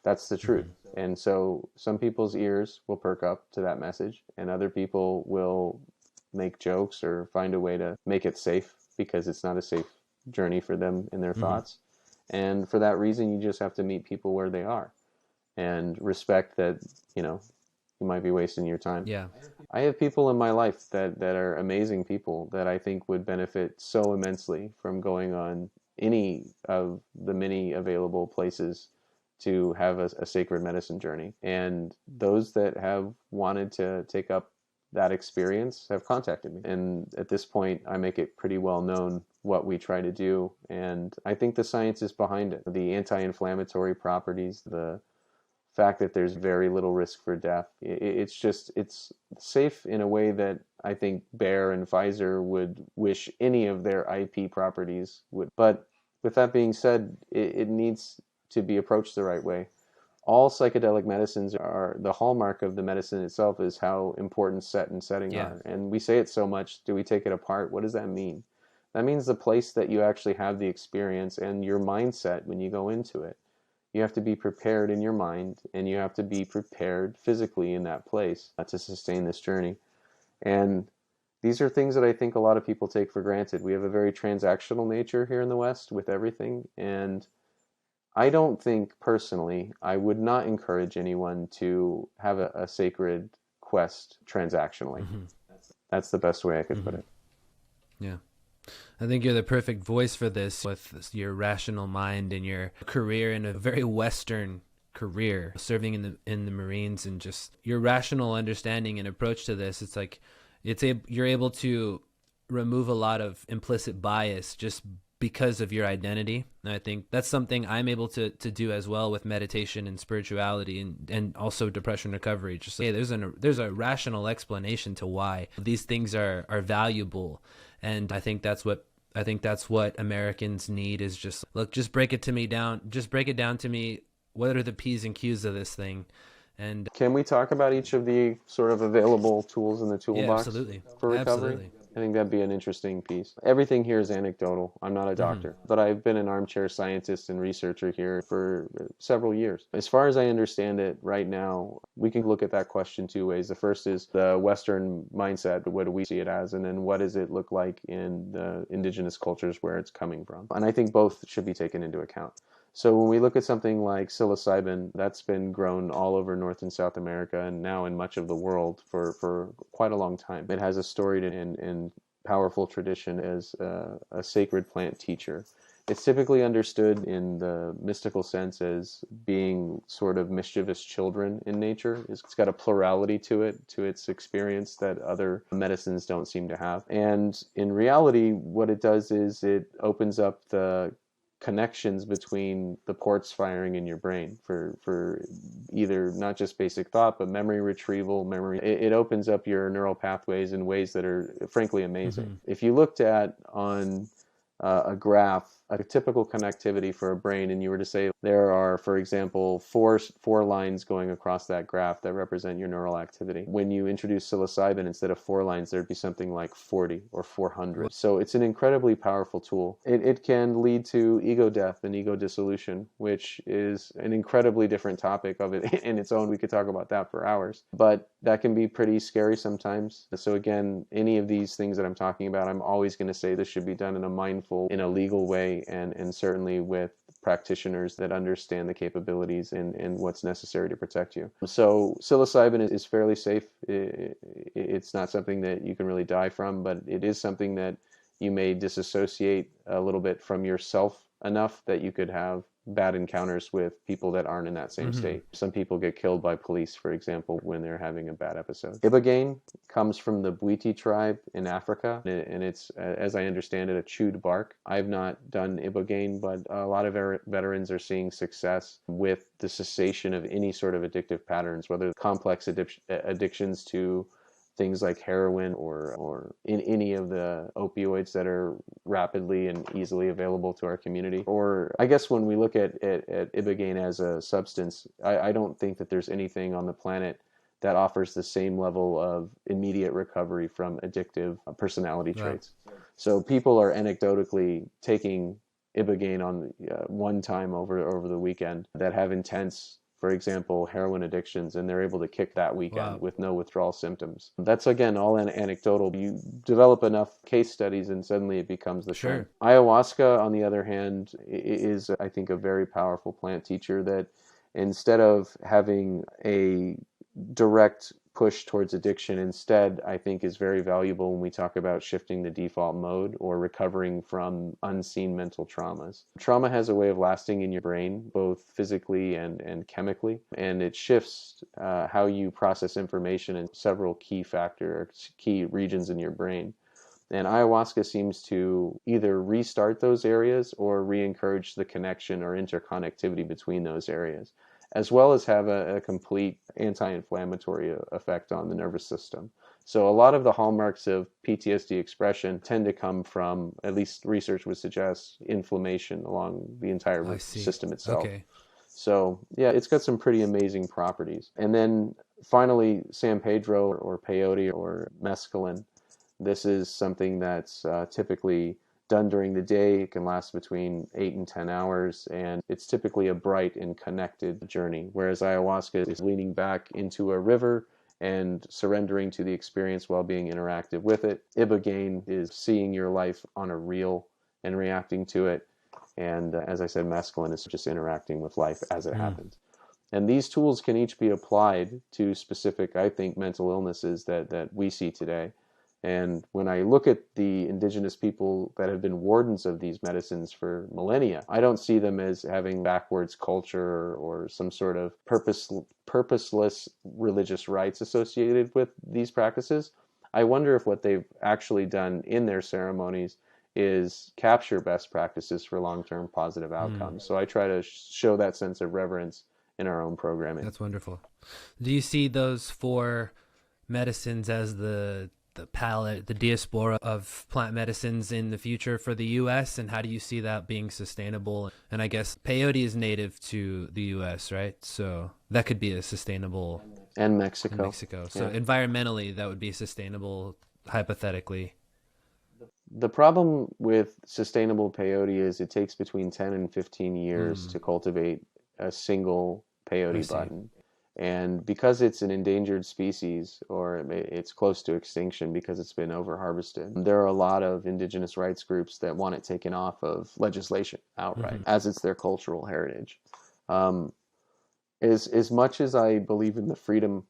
That's the truth. And so some people's ears will perk up to that message, and other people will make jokes or find a way to make it safe because it's not a safe journey for them in their thoughts. And for that reason, you just have to meet people where they are and respect that, you might be wasting your time. Yeah. I have people in my life that are amazing people that I think would benefit so immensely from going on any of the many available places to have a sacred medicine journey. And those that have wanted to take up that experience have contacted me. And at this point, I make it pretty well known what we try to do. And I think the science is behind it. The anti-inflammatory properties, the fact that there's very little risk for death. It's safe in a way that I think Bayer and Pfizer would wish any of their IP properties would. But with that being said, it needs to be approached the right way. All psychedelic medicines are, the hallmark of the medicine itself is how important set and setting are. And we say it so much, do we take it apart? What does that mean? That means the place that you actually have the experience and your mindset when you go into it. You have to be prepared in your mind, and you have to be prepared physically in that place to sustain this journey. And these are things that I think a lot of people take for granted. We have a very transactional nature here in the West with everything. And I don't think, personally, I would not encourage anyone to have a sacred quest transactionally. That's the best way I could put it. Yeah. I think you're the perfect voice for this, with your rational mind and your career in a very Western career, serving in the Marines, and just your rational understanding and approach to this. It's like you're able to remove a lot of implicit bias just because of your identity. And I think that's something I'm able to do as well with meditation and spirituality and also depression recovery. Just like, hey, there's a rational explanation to why these things are valuable. And I think that's what Americans need is just, look, just break it down to me. What are the P's and Q's of this thing? And can we talk about each of the sort of available tools in the toolbox for recovery? Absolutely. I think that'd be an interesting piece. Everything here is anecdotal. I'm not a doctor, but I've been an armchair scientist and researcher here for several years. As far as I understand it right now, we can look at that question two ways. The first is the Western mindset. What do we see it as? And then what does it look like in the indigenous cultures where it's coming from? And I think both should be taken into account. So when we look at something like psilocybin, that's been grown all over North and South America and now in much of the world for quite a long time. It has a storied and powerful tradition as a sacred plant teacher. It's typically understood in the mystical sense as being sort of mischievous children in nature. It's got a plurality to it, to its experience that other medicines don't seem to have. And in reality, what it does is it opens up the connections between the ports firing in your brain for either not just basic thought, but memory retrieval, it opens up your neural pathways in ways that are frankly amazing. If you looked at on a graph a typical connectivity for a brain, and you were to say there are, for example, four lines going across that graph that represent your neural activity. When you introduce psilocybin, instead of 4 lines, there'd be something like 40 or 400. So it's an incredibly powerful tool. It can lead to ego death and ego dissolution, which is an incredibly different topic of it in its own. We could talk about that for hours, but that can be pretty scary sometimes. So again, any of these things that I'm talking about, I'm always going to say this should be done in a mindful, in a legal way, and certainly with practitioners that understand the capabilities and what's necessary to protect you. So psilocybin is fairly safe. It's not something that you can really die from, but it is something that you may disassociate a little bit from yourself enough that you could have bad encounters with people that aren't in that same state. Some people get killed by police, for example, when they're having a bad episode. Ibogaine comes from the Bwiti tribe in Africa, and it's, as I understand it, a chewed bark. I've not done Ibogaine, but a lot of veterans are seeing success with the cessation of any sort of addictive patterns, whether complex addictions to things like heroin or in any of the opioids that are rapidly and easily available to our community. Or I guess when we look at Ibogaine as a substance, I don't think that there's anything on the planet that offers the same level of immediate recovery from addictive personality traits. So people are anecdotally taking Ibogaine on one time over the weekend that have intense, for example, heroin addictions, and they're able to kick that weekend with no withdrawal symptoms. That's, again, all anecdotal. You develop enough case studies and suddenly it becomes the trend. Ayahuasca, on the other hand, is, I think, a very powerful plant teacher that instead of having a direct push towards addiction, instead, I think is very valuable when we talk about shifting the default mode or recovering from unseen mental traumas. Trauma has a way of lasting in your brain, both physically and chemically, and it shifts how you process information in several key regions in your brain. And ayahuasca seems to either restart those areas or re-encourage the connection or interconnectivity between those areas, as well as have a complete anti-inflammatory effect on the nervous system. So a lot of the hallmarks of PTSD expression tend to come from, at least research would suggest, inflammation along the entire system itself. So yeah, it's got some pretty amazing properties. And then finally, San Pedro or peyote or mescaline. This is something that's typically done during the day. It can last between 8 and 10 hours, and it's typically a bright and connected journey, whereas ayahuasca is leaning back into a river and surrendering to the experience while being interactive with it. Ibogaine is seeing your life on a reel and reacting to it, and as I said, mescaline is just interacting with life as it happens. And these tools can each be applied to specific, I think, mental illnesses that we see today. And when I look at the indigenous people that have been wardens of these medicines for millennia, I don't see them as having backwards culture or some sort of purposeless religious rites associated with these practices. I wonder if what they've actually done in their ceremonies is capture best practices for long-term positive outcomes. So I try to show that sense of reverence in our own programming. That's wonderful. Do you see those 4 medicines as the palette, the diaspora of plant medicines in the future for the U.S., and how do you see that being sustainable? And I guess peyote is native to the U.S., right? So that could be a sustainable... And Mexico. So environmentally, that would be sustainable, hypothetically. The problem with sustainable peyote is it takes between 10 and 15 years to cultivate a single peyote button. And because it's an endangered species, or it's close to extinction because it's been over-harvested, there are a lot of indigenous rights groups that want it taken off of legislation outright, as it's their cultural heritage. As much as I believe in the freedom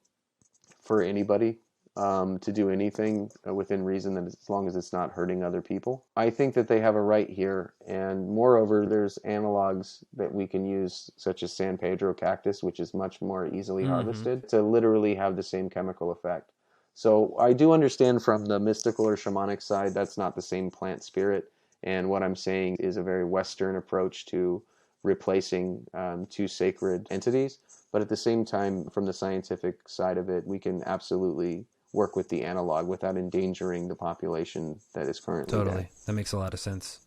for anybody to do anything within reason, that as long as it's not hurting other people, I think that they have a right here. And moreover, there's analogs that we can use, such as San Pedro cactus, which is much more easily harvested, to literally have the same chemical effect. So I do understand from the mystical or shamanic side, that's not the same plant spirit. And what I'm saying is a very Western approach to replacing 2 sacred entities. But at the same time, from the scientific side of it, we can absolutely work with the analog without endangering the population that is currently Totally. dead. That makes a lot of sense.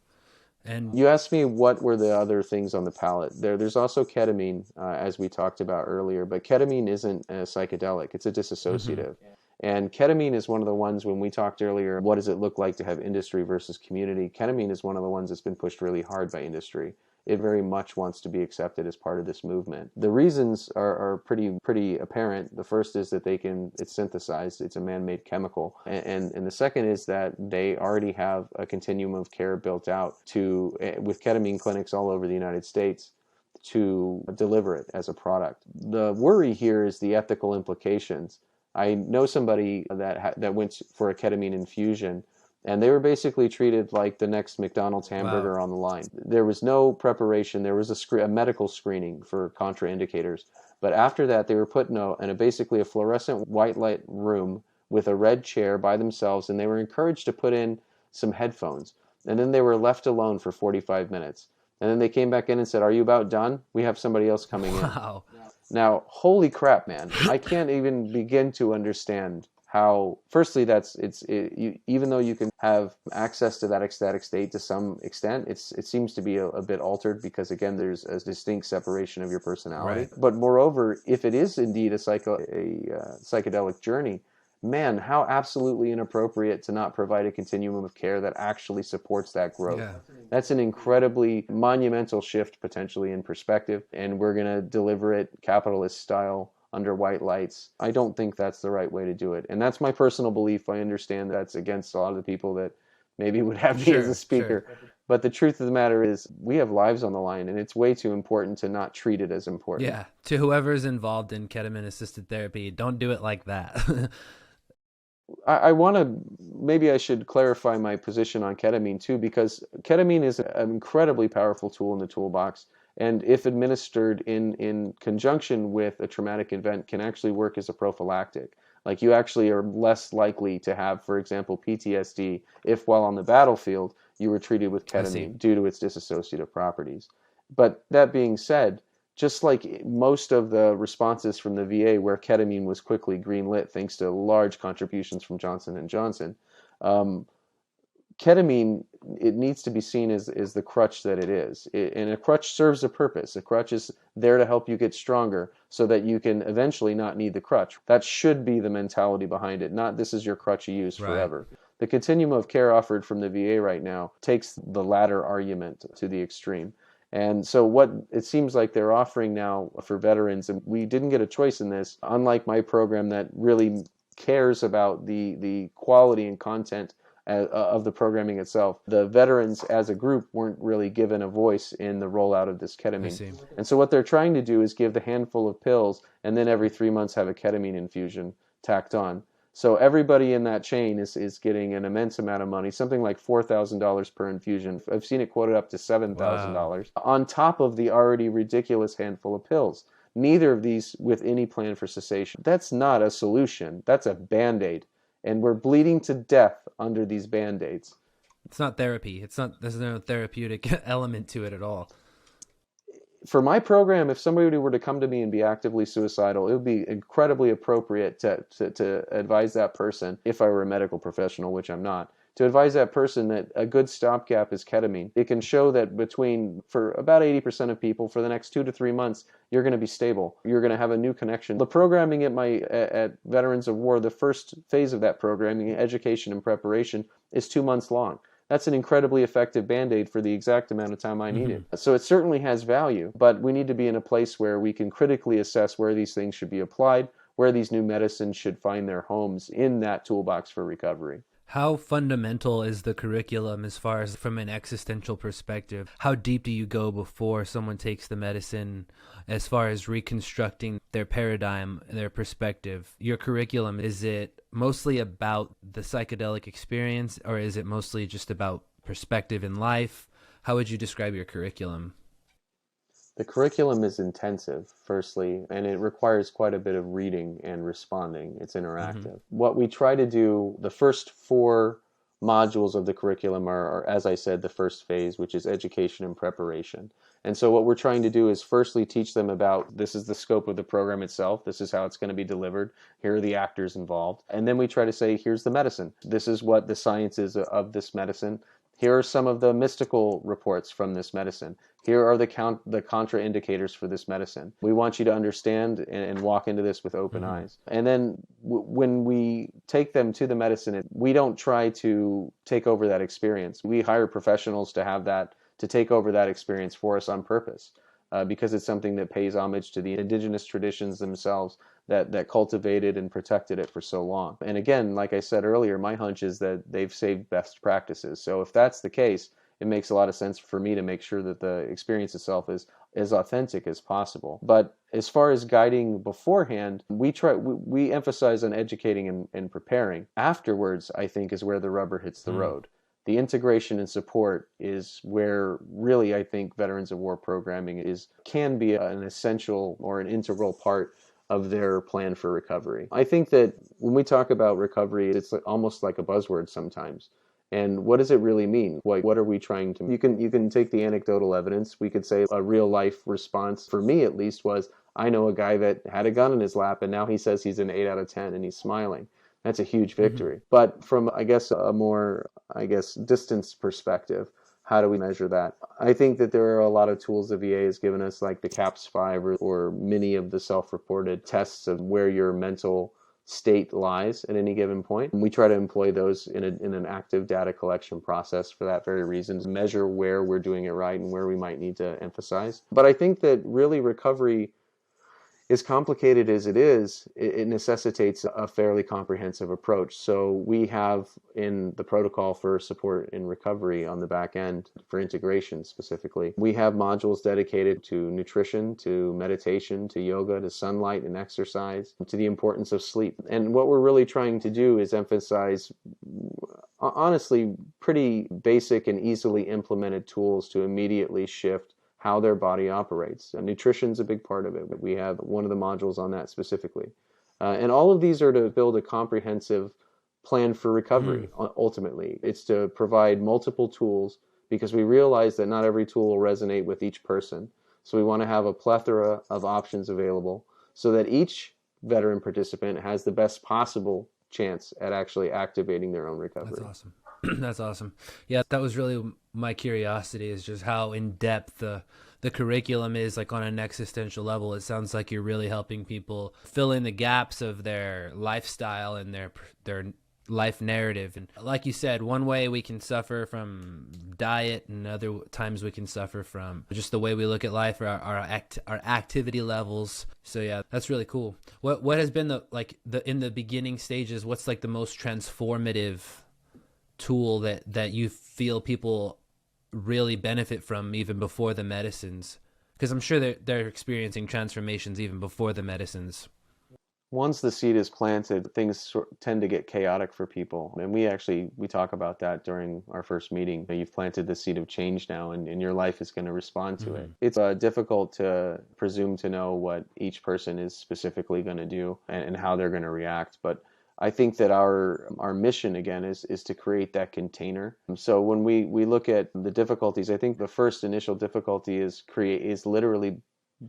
And You asked me what were the other things on the palette. There's also ketamine, as we talked about earlier, but ketamine isn't a psychedelic, it's a mhm. dissociative. And ketamine is one of the ones, when we talked earlier, what does it look like to have industry versus community? Ketamine is one of the ones that's been pushed really hard by industry. It very much wants to be accepted as part of this movement. The reasons are pretty apparent. The first is that it's synthesized, it's a man-made chemical. And the second is that they already have a continuum of care built out with ketamine clinics all over the United States to deliver it as a product. The worry here is the ethical implications. I know somebody that went for a ketamine infusion, and they were basically treated like the next McDonald's Wow. hamburger on the line. There was no preparation. There was a medical screening for contraindicators. But after that, they were put in basically a fluorescent white light room with a red chair by themselves, and they were encouraged to put in some headphones. And then they were left alone for 45 minutes. And then they came back in and said, "Are you about done? We have somebody else coming in." Wow. Now, holy crap, man! I can't even begin to understand how. Firstly, even though you can have access to that ecstatic state to some extent, it seems to be a bit altered because again, there's a distinct separation of your personality. Right. But moreover, if it is indeed a psychedelic journey, man, how absolutely inappropriate to not provide a continuum of care that actually supports that growth. Yeah. That's an incredibly monumental shift potentially in perspective, and we're going to deliver it capitalist style under white lights. I don't think that's the right way to do it. And that's my personal belief. I understand that's against a lot of the people that maybe would have me as a Sure, sure. speaker. But the truth of the matter is, we have lives on the line, and it's way too important to not treat it as important. Yeah. To whoever's involved in ketamine assisted therapy, don't do it like that. I want to, maybe I should clarify my position on ketamine too, because ketamine is an incredibly powerful tool in the toolbox. And if administered in conjunction with a traumatic event, can actually work as a prophylactic. Like you actually are less likely to have, for example, PTSD if while on the battlefield you were treated with I see. ketamine due to its dissociative properties. But that being said, just like most of the responses from the VA where ketamine was quickly greenlit thanks to large contributions from Johnson and Johnson, um, ketamine, it needs to be seen as the crutch that it is. And a crutch serves a purpose. A crutch is there to help you get stronger so that you can eventually not need the crutch. That should be the mentality behind it, not this is your crutch you use Right. forever. The continuum of care offered from the VA right now takes the latter argument to the extreme. And so what it seems like they're offering now for veterans, and we didn't get a choice in this, unlike my program that really cares about the quality and content of the programming itself. The veterans as a group weren't really given a voice in the rollout of this I ketamine. see. And so what they're trying to do is give the handful of pills and then every 3 months have a ketamine infusion tacked on. So everybody in that chain is getting an immense amount of money, something like $4,000 per infusion. I've seen it quoted up to Wow. $7,000 on top of the already ridiculous handful of pills. Neither of these with any plan for cessation. That's not a solution. That's a band-aid. And we're bleeding to death under these band-aids. It's not therapy. It's not, there's no therapeutic element to it at all. For my program, if somebody were to come to me and be actively suicidal, it would be incredibly appropriate to advise that person, if I were a medical professional, which I'm not, to advise that person that a good stopgap is ketamine. It can show that for about 80% of people, for the next 2 to 3 months, you're going to be stable. You're going to have a new connection. The programming at Veterans of War, the first phase of that programming, education and preparation, is 2 months long. That's an incredibly effective Band-Aid for the exact amount of time I Hmm. needed. So it certainly has value, but we need to be in a place where we can critically assess where these things should be applied, where these new medicines should find their homes in that toolbox for recovery. How fundamental is the curriculum as far as from an existential perspective? How deep do you go before someone takes the medicine as far as reconstructing their paradigm, their perspective? Your curriculum, is it mostly about the psychedelic experience or is it mostly just about perspective in life? How would you describe your curriculum? The curriculum is intensive, firstly, and it requires quite a bit of reading and responding. It's Hmm. interactive. What we try to do, the first 4 modules of the curriculum are, as I said, the first phase, which is education and preparation. And so what we're trying to do is firstly teach them about this is the scope of the program itself. This is how it's going to be delivered. Here are the actors involved. And then we try to say, here's the medicine. This is what the science is of this medicine. Here are some of the mystical reports from this medicine. Here are the contraindicators for this medicine. We want you to understand and walk into this with open eyes. And then when we take them to the medicine, we don't try to take over that experience. We hire professionals to take over that experience for us on purpose, because it's something that pays homage to the indigenous traditions themselves that cultivated and protected it for so long. And again, like I said earlier, my hunch is that they've saved best practices. So if that's the case, it makes a lot of sense for me to make sure that the experience itself is as authentic as possible. But as far as guiding beforehand, we emphasize on educating and preparing. Afterwards, I think, is where the rubber hits the road. The integration and support is where really I think Veterans of War programming can be an essential or an integral part of their plan for recovery. I think that when we talk about recovery, it's almost like a buzzword sometimes. And what does it really mean? What are we trying to... You can take the anecdotal evidence. We could say a real life response, for me at least, was, I know a guy that had a gun in his lap and now he says he's an 8 out of 10 and he's smiling. That's a huge victory. But from, I guess, a more, distanced perspective, how do we measure that? I think that there are a lot of tools the VA has given us, like the CAPS-5 or many of the self-reported tests of where your mental state lies at any given point. And we try to employ those in an active data collection process for that very reason, to measure where we're doing it right and where we might need to emphasize. But I think that really recovery, as complicated as it is, it necessitates a fairly comprehensive approach. So we have in the protocol for support in recovery on the back end, for integration specifically, we have modules dedicated to nutrition, to meditation, to yoga, to sunlight and exercise, to the importance of sleep. And what we're really trying to do is emphasize, honestly, pretty basic and easily implemented tools to immediately shift how their body operates. Nutrition's a big part of it. We have one of the modules on that specifically. And all of these are to build a comprehensive plan for recovery, ultimately. It's to provide multiple tools, because we realize that not every tool will resonate with each person. So we want to have a plethora of options available so that each veteran participant has the best possible chance at actually activating their own recovery. That's awesome. That's awesome. Yeah, that was really my curiosity, is just how in depth the curriculum is, like on an existential level. It sounds like you're really helping people fill in the gaps of their lifestyle and their life narrative. And like you said, one way we can suffer from diet, and other times we can suffer from just the way we look at life, or our activity levels. So yeah, that's really cool. What has been in the beginning stages, what's like the most transformative tool that you feel people really benefit from even before the medicines? Because I'm sure they're experiencing transformations even before the medicines. Once the seed is planted, things tend to get chaotic for people. And we talk about that during our first meeting. You've planted the seed of change now, and your life is going to respond to it. It's difficult to presume to know what each person is specifically going to do and how they're going to react. But I think that our mission, again, is to create that container. So when we look at the difficulties, I think the first initial difficulty is literally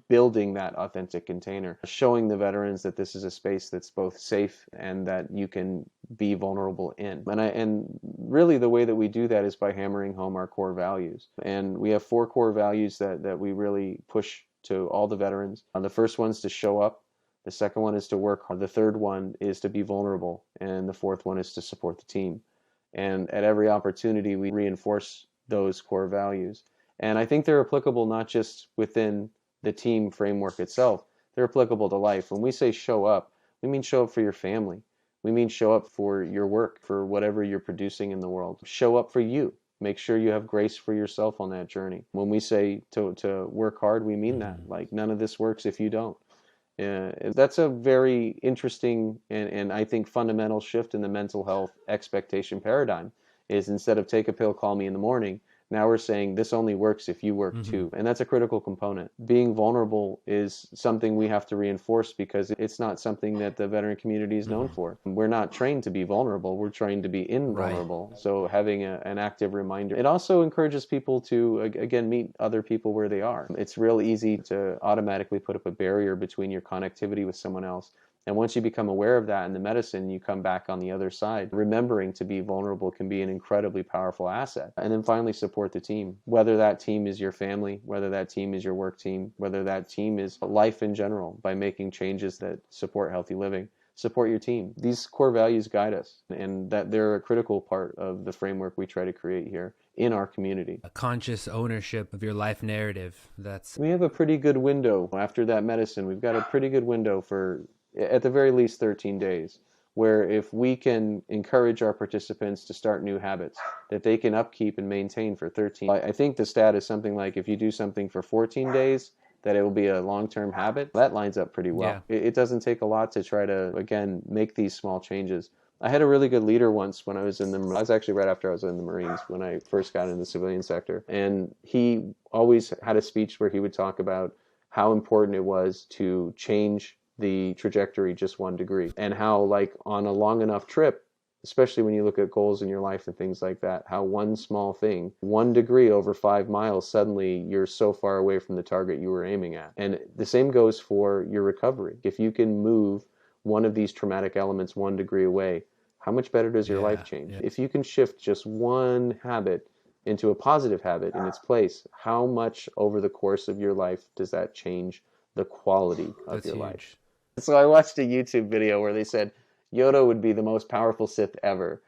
building that authentic container, showing the veterans that this is a space that's both safe and that you can be vulnerable in. And really the way that we do that is by hammering home our core values. And we have 4 core values that we really push to all the veterans. The first one's to show up. The second one is to work hard. The third one is to be vulnerable. And the fourth one is to support the team. And at every opportunity, we reinforce those core values. And I think they're applicable not just within the team framework itself. They're applicable to life. When we say show up, we mean show up for your family. We mean show up for your work, for whatever you're producing in the world. Show up for you. Make sure you have grace for yourself on that journey. When we say to work hard, we mean that. Like, none of this works if you don't. That's a very interesting and I think fundamental shift in the mental health expectation paradigm, is instead of take a pill, call me in the morning, now we're saying this only works if you work too. And that's a critical component. Being vulnerable is something we have to reinforce, because it's not something that the veteran community is known for. We're not trained to be vulnerable. We're trained to be invulnerable. Right. So having an active reminder. It also encourages people to, again, meet other people where they are. It's real easy to automatically put up a barrier between your connectivity with someone else And once you become aware of that in the medicine, you come back on the other side. Remembering to be vulnerable can be an incredibly powerful asset. And then finally, support the team. Whether that team is your family, whether that team is your work team, whether that team is life in general, by making changes that support healthy living. Support your team. These core values guide us, and that they're a critical part of the framework we try to create here in our community. A conscious ownership of your life narrative. We have a pretty good window after that medicine. We've got a pretty good window for, at the very least, 13 days, where if we can encourage our participants to start new habits that they can upkeep and maintain for 13. I think the stat is something like if you do something for 14 days, that it will be a long-term habit. That lines up pretty well. Yeah. It doesn't take a lot to try to, again, make these small changes. I had a really good leader once when I was I was actually right after I was in the Marines, when I first got into the civilian sector. And he always had a speech where he would talk about how important it was to change the trajectory just 1 degree. And how, like, on a long enough trip, especially when you look at goals in your life and things like that, how one small thing, 1 degree over 5 miles, suddenly you're so far away from the target you were aiming at. And the same goes for your recovery. If you can move one of these traumatic elements 1 degree away, how much better does your life change? Yeah. If you can shift just one habit into a positive habit in its place, how much over the course of your life does that change the quality of your life? So I watched a YouTube video where they said Yoda would be the most powerful Sith ever,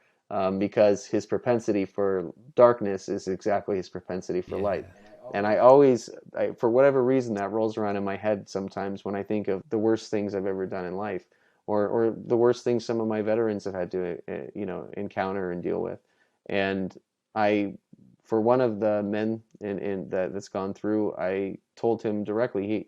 because his propensity for darkness is exactly his propensity for light. And I always, for whatever reason, that rolls around in my head sometimes when I think of the worst things I've ever done in life, or the worst things some of my veterans have had to, encounter and deal with. And for one of the men that's gone through, I told him directly,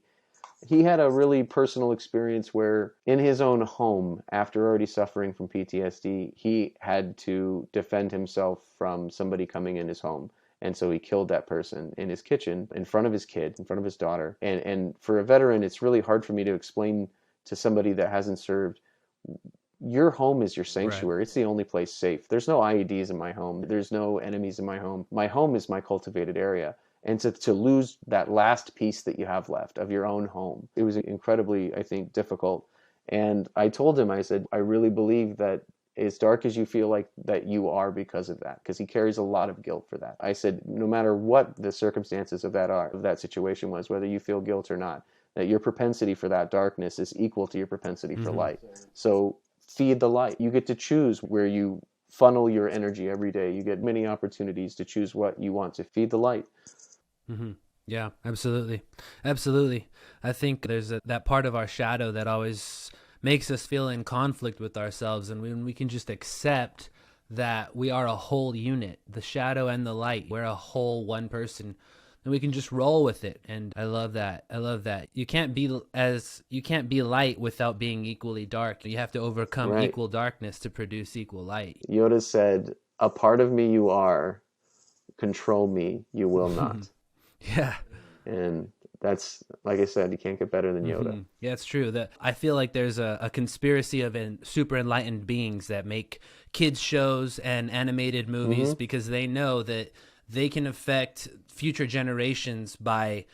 he had a really personal experience where in his own home, after already suffering from PTSD, he had to defend himself from somebody coming in his home. And so he killed that person in his kitchen, in front of his kid, in front of his daughter. And for a veteran, it's really hard for me to explain to somebody that hasn't served, your home is your sanctuary. Right. It's the only place safe. There's no IEDs in my home. There's no enemies in my home. My home is my cultivated area. And to lose that last piece that you have left of your own home, it was incredibly, I think, difficult. And I told him, I said, I really believe that as dark as you feel like that you are because of that, because he carries a lot of guilt for that. I said, no matter what the circumstances of that situation was, whether you feel guilt or not, that your propensity for that darkness is equal to your propensity for light. So feed the light. You get to choose where you funnel your energy every day. You get many opportunities to choose what you want to feed the light. Mm-hmm. Yeah, absolutely. Absolutely. I think there's that part of our shadow that always makes us feel in conflict with ourselves. And when we can just accept that we are a whole unit, the shadow and the light, we're a whole one person, and we can just roll with it. And I love that. I love that. You can't be light without being equally dark. You have to overcome equal darkness to produce equal light. Yoda said, "A part of me you are, control me you will not." Yeah. And that's, like I said, you can't get better than Yoda. Mm-hmm. Yeah, it's true. That I feel like there's a conspiracy of super enlightened beings that make kids shows and animated movies because they know that they can affect future generations by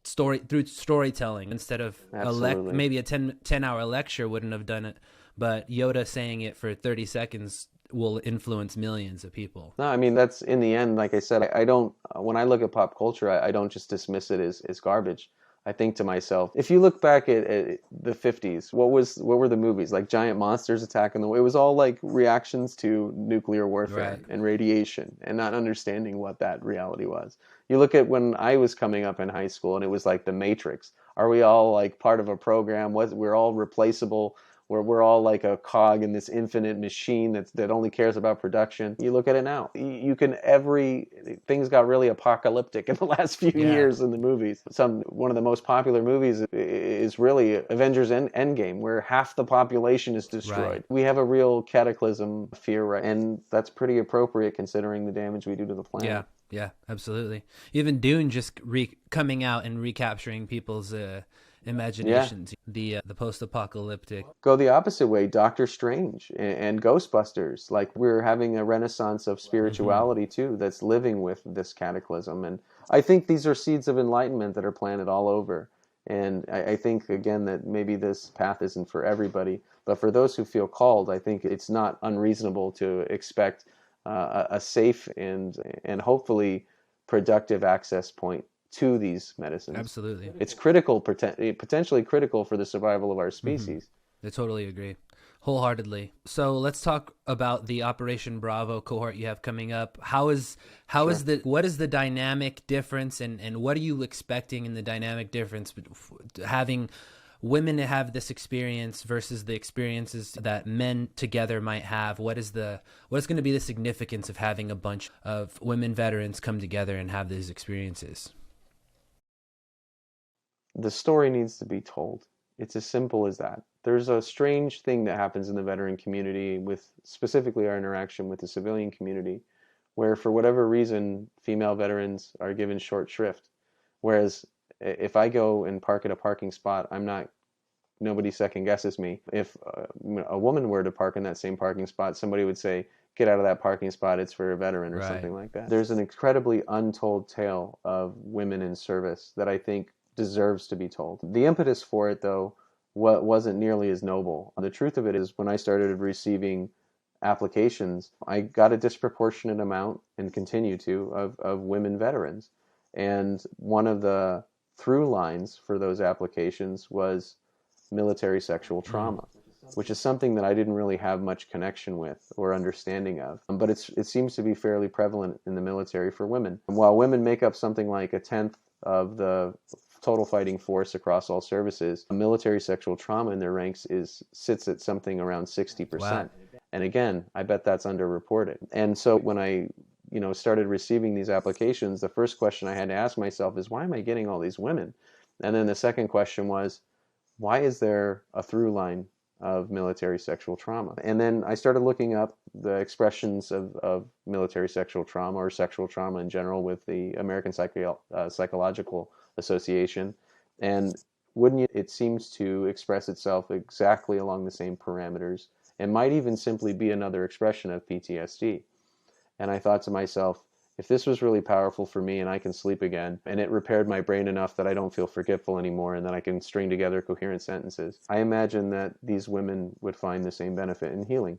through storytelling instead of maybe a 10-hour lecture wouldn't have done it, but Yoda saying it for 30 seconds will influence millions of people. No, I mean, that's in the end, like I said, I don't, when I look at pop culture, I don't just dismiss it as garbage. I think to myself, if you look back at the 50s, what were the movies? Like giant monsters attacking it was all like reactions to nuclear warfare and radiation and not understanding what that reality was. You look at when I was coming up in high school and it was like the Matrix. Are we all like part of a program? We're all replaceable? We're all like a cog in this infinite machine that only cares about production. You look at it now. Things got really apocalyptic in the last few years in the movies. One of the most popular movies is really Avengers Endgame, where half the population is destroyed. Right. We have a real cataclysm fear, and that's pretty appropriate considering the damage we do to the planet. Yeah, absolutely. Even Dune just coming out and recapturing people's imaginations. The post-apocalyptic. Go the opposite way. Doctor Strange and Ghostbusters. Like, we're having a renaissance of spirituality too that's living with this cataclysm. And I think these are seeds of enlightenment that are planted all over. And I think, again, that maybe this path isn't for everybody, but for those who feel called, I think it's not unreasonable to expect a safe and hopefully productive access point to these medicines. Absolutely. It's critical, potentially critical for the survival of our Mm-hmm. species. I totally agree. Wholeheartedly. So let's talk about the Operation Bravo cohort you have coming up. How is Sure. what is the dynamic difference, and what are you expecting in the dynamic difference having women have this experience versus the experiences that men together might have? What's going to be the significance of having a bunch of women veterans come together and have these experiences? The story needs to be told. It's as simple as that. There's a strange thing that happens in the veteran community with specifically our interaction with the civilian community, where for whatever reason, female veterans are given short shrift. Whereas if I go and park at a parking spot, nobody second guesses me. If a woman were to park in that same parking spot, somebody would say, get out of that parking spot, it's for a veteran, or Right. something like that. There's an incredibly untold tale of women in service that I think deserves to be told. The impetus for it, though, wasn't nearly as noble. The truth of it is, when I started receiving applications, I got a disproportionate amount, and continue to, of women veterans. And one of the through lines for those applications was military sexual trauma, which is something that I didn't really have much connection with or understanding of. But it seems to be fairly prevalent in the military for women. And while women make up something like a tenth of the total fighting force across all services, military sexual trauma in their ranks sits at something around 60%. Wow. And again, I bet that's underreported. And so when I started receiving these applications, the first question I had to ask myself is, why am I getting all these women? And then the second question was, why is there a through line of military sexual trauma? And then I started looking up the expressions of military sexual trauma, or sexual trauma in general, with the American Psychological Association. And wouldn't you, it seems to express itself exactly along the same parameters, and might even simply be another expression of PTSD. And I thought to myself, if this was really powerful for me and I can sleep again, and it repaired my brain enough that I don't feel forgetful anymore and that I can string together coherent sentences, I imagine that these women would find the same benefit in healing.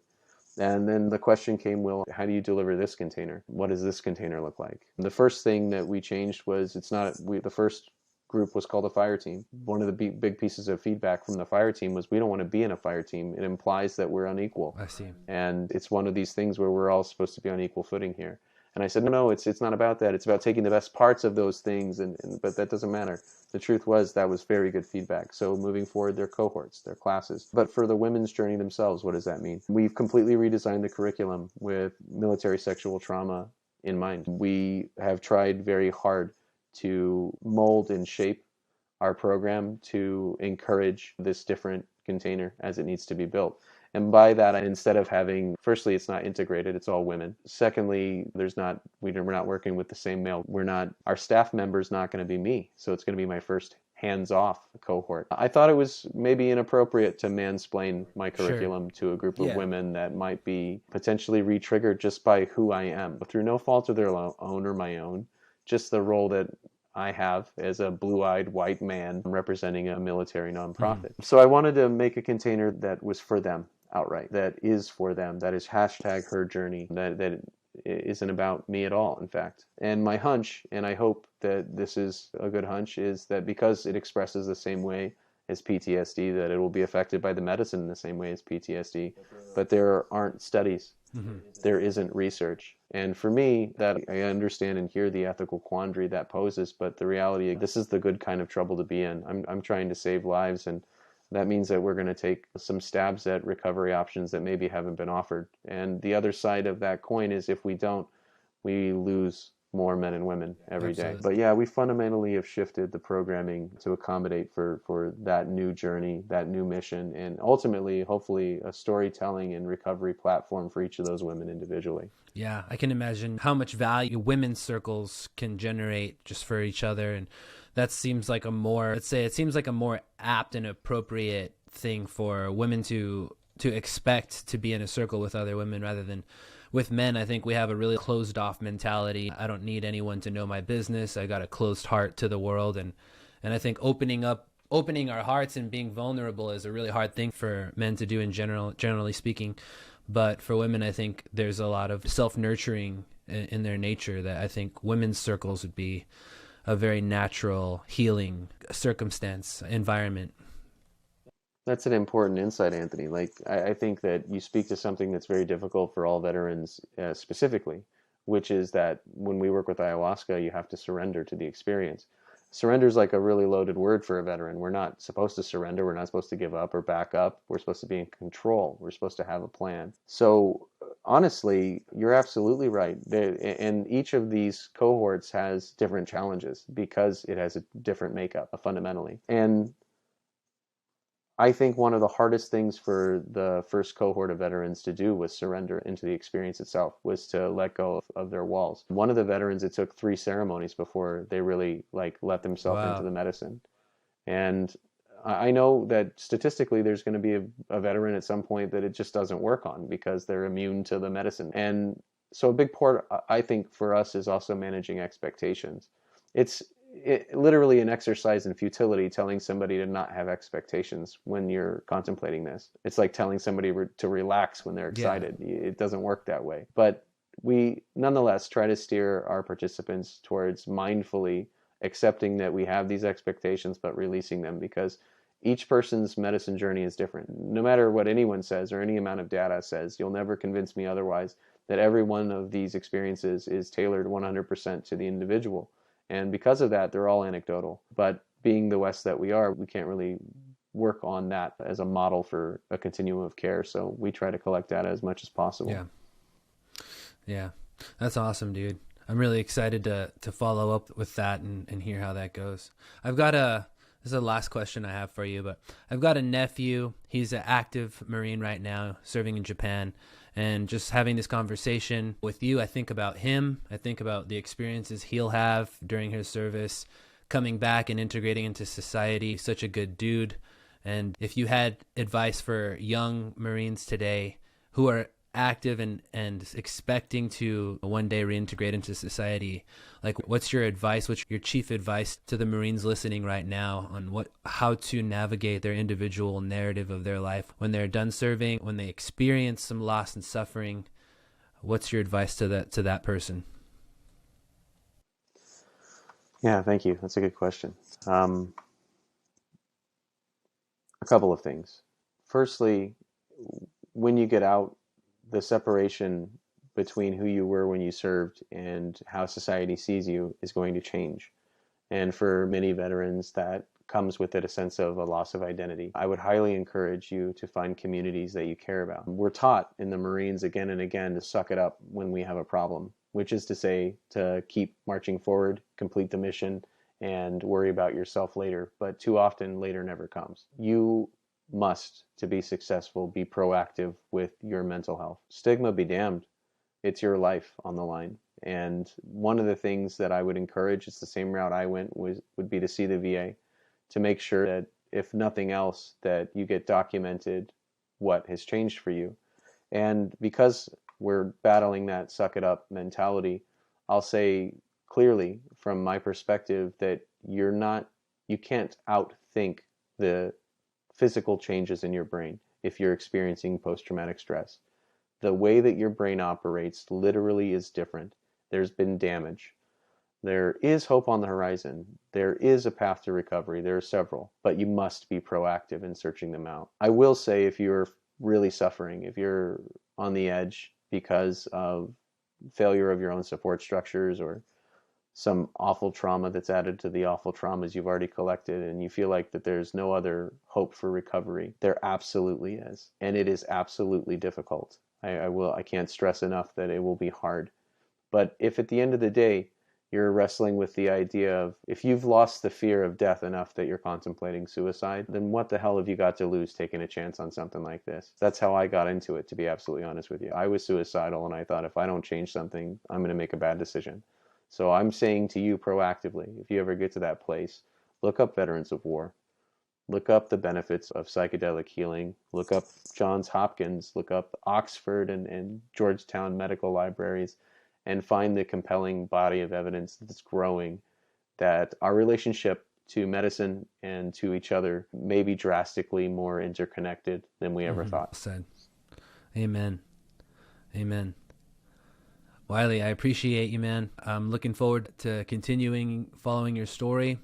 And then the question came, well, how do you deliver this container? What does this container look like? The first thing that we changed was, the first group was called a fire team. One of the big pieces of feedback from the fire team was, we don't want to be in a fire team. It implies that we're unequal. I see. And it's one of these things where we're all supposed to be on equal footing here. And I said, no, it's not about that. It's about taking the best parts of those things, but that doesn't matter. The truth was, that was very good feedback. So moving forward, their cohorts, their classes. But for the women's journey themselves, what does that mean? We've completely redesigned the curriculum with military sexual trauma in mind. We have tried very hard to mold and shape our program to encourage this different container as it needs to be built. And by that, instead of having, firstly, it's not integrated, it's all women. Secondly, we're not working with the same male. Our staff member's not going to be me. So it's going to be my first hands-off cohort. I thought it was maybe inappropriate to mansplain my curriculum to a group of women that might be potentially re-triggered just by who I am, through no fault of their own or my own, just the role that I have as a blue-eyed white man representing a military nonprofit. So I wanted to make a container that was for them outright, that is for them, that is #HerJourney, that isn't about me at all, in fact. And my hunch, and I hope that this is a good hunch, is that because it expresses the same way as PTSD, that it will be affected by the medicine in the same way as PTSD. But there aren't studies. There isn't research. And for me, that I understand and hear the ethical quandary that poses, but the reality, this is the good kind of trouble to be in. I'm trying to save lives, and that means that we're going to take some stabs at recovery options that maybe haven't been offered. And the other side of that coin is, if we don't, we lose more men and women every day. But yeah, we fundamentally have shifted the programming to accommodate for that new journey, that new mission, and ultimately, hopefully, a storytelling and recovery platform for each of those women individually. Yeah, I can imagine how much value women's circles can generate just for each other. And that seems like it seems like a more apt and appropriate thing for women to expect to be in a circle with other women rather than with men. I think we have a really closed off mentality. I don't need anyone to know my business. I got a closed heart to the world. And I think opening up opening our hearts and being vulnerable is a really hard thing for men to do in general, generally speaking. But for women, I think there's a lot of self-nurturing in their nature that I think women's circles would be a very natural healing circumstance, environment. That's an important insight, Anthony. Like, I think that you speak to something that's very difficult for all veterans specifically, which is that when we work with ayahuasca, you have to surrender to the experience. Surrender is like a really loaded word for a veteran. We're not supposed to surrender. We're not supposed to give up or back up. We're supposed to be in control. We're supposed to have a plan. So honestly, you're absolutely right. And each of these cohorts has different challenges because it has a different makeup fundamentally. And I think one of the hardest things for the first cohort of veterans to do was surrender into the experience itself, was to let go of their walls. One of the veterans, it took 3 ceremonies before they really like let themselves into Wow. the medicine. And I know that statistically there's going to be a veteran at some point that it just doesn't work on because they're immune to the medicine. And so a big part, I think, for us is also managing expectations. It's literally an exercise in futility telling somebody to not have expectations when you're contemplating this. It's like telling somebody to relax when they're Yeah. excited. It doesn't work that way. But we nonetheless try to steer our participants towards mindfully accepting that we have these expectations, but releasing them, because each person's medicine journey is different. No matter what anyone says or any amount of data says, you'll never convince me otherwise that every one of these experiences is tailored 100% to the individual. And because of that, they're all anecdotal. But being the West that we are, we can't really work on that as a model for a continuum of care. So we try to collect data as much as possible. Yeah. Yeah. That's awesome, dude. I'm really excited to follow up with that and hear how that goes. This is the last question I have for you, but I've got a nephew. He's an active Marine right now, serving in Japan. And just having this conversation with you, I think about him. I think about the experiences he'll have during his service, coming back and integrating into society. Such a good dude. And if you had advice for young Marines today who are active and expecting to one day reintegrate into society, like, what's your advice? What's your chief advice to the Marines listening right now on how to navigate their individual narrative of their life when they're done serving, when they experience some loss and suffering? What's your advice to that person? Yeah, thank you. That's a good question. A couple of things. Firstly, when you get out, the separation between who you were when you served and how society sees you is going to change. And for many veterans, that comes with it a sense of a loss of identity. I would highly encourage you to find communities that you care about. We're taught in the Marines again and again to suck it up when we have a problem, which is to say to keep marching forward, complete the mission, and worry about yourself later. But too often, later never comes. You must, to be successful, be proactive with your mental health. Stigma be damned. It's your life on the line. And one of the things that I would encourage, it's the same route I went, would be to see the VA, to make sure that if nothing else, that you get documented what has changed for you. And because we're battling that suck it up mentality, I'll say clearly from my perspective that you can't outthink the physical changes in your brain if you're experiencing post-traumatic stress. The way that your brain operates literally is different. There's been damage. There is hope on the horizon. There is a path to recovery. There are several, but you must be proactive in searching them out. I will say, if you're really suffering, if you're on the edge because of failure of your own support structures or some awful trauma that's added to the awful traumas you've already collected, and you feel like that there's no other hope for recovery, there absolutely is. And it is absolutely difficult. I can't stress enough that it will be hard. But if at the end of the day, you're wrestling with the idea of, if you've lost the fear of death enough that you're contemplating suicide, then what the hell have you got to lose taking a chance on something like this? That's how I got into it, to be absolutely honest with you. I was suicidal, and I thought, if I don't change something, I'm going to make a bad decision. So I'm saying to you proactively, if you ever get to that place, look up Veterans of War. Look up the benefits of psychedelic healing. Look up Johns Hopkins. Look up Oxford and Georgetown medical libraries, and find the compelling body of evidence that's growing that our relationship to medicine and to each other may be drastically more interconnected than we ever thought. Said. Amen. Amen. Wyly, I appreciate you, man. I'm looking forward to continuing following your story.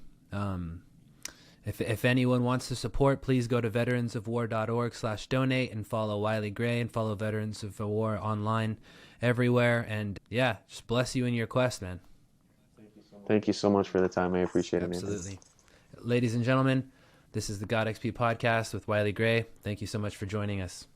If anyone wants to support, please go to veteransofwar.org/donate and follow Wyly Gray and follow Veterans of War online everywhere. And yeah, just bless you in your quest, man. Thank you so much for the time. I appreciate it, man. Absolutely. Ladies and gentlemen, this is the God XP podcast with Wyly Gray. Thank you so much for joining us.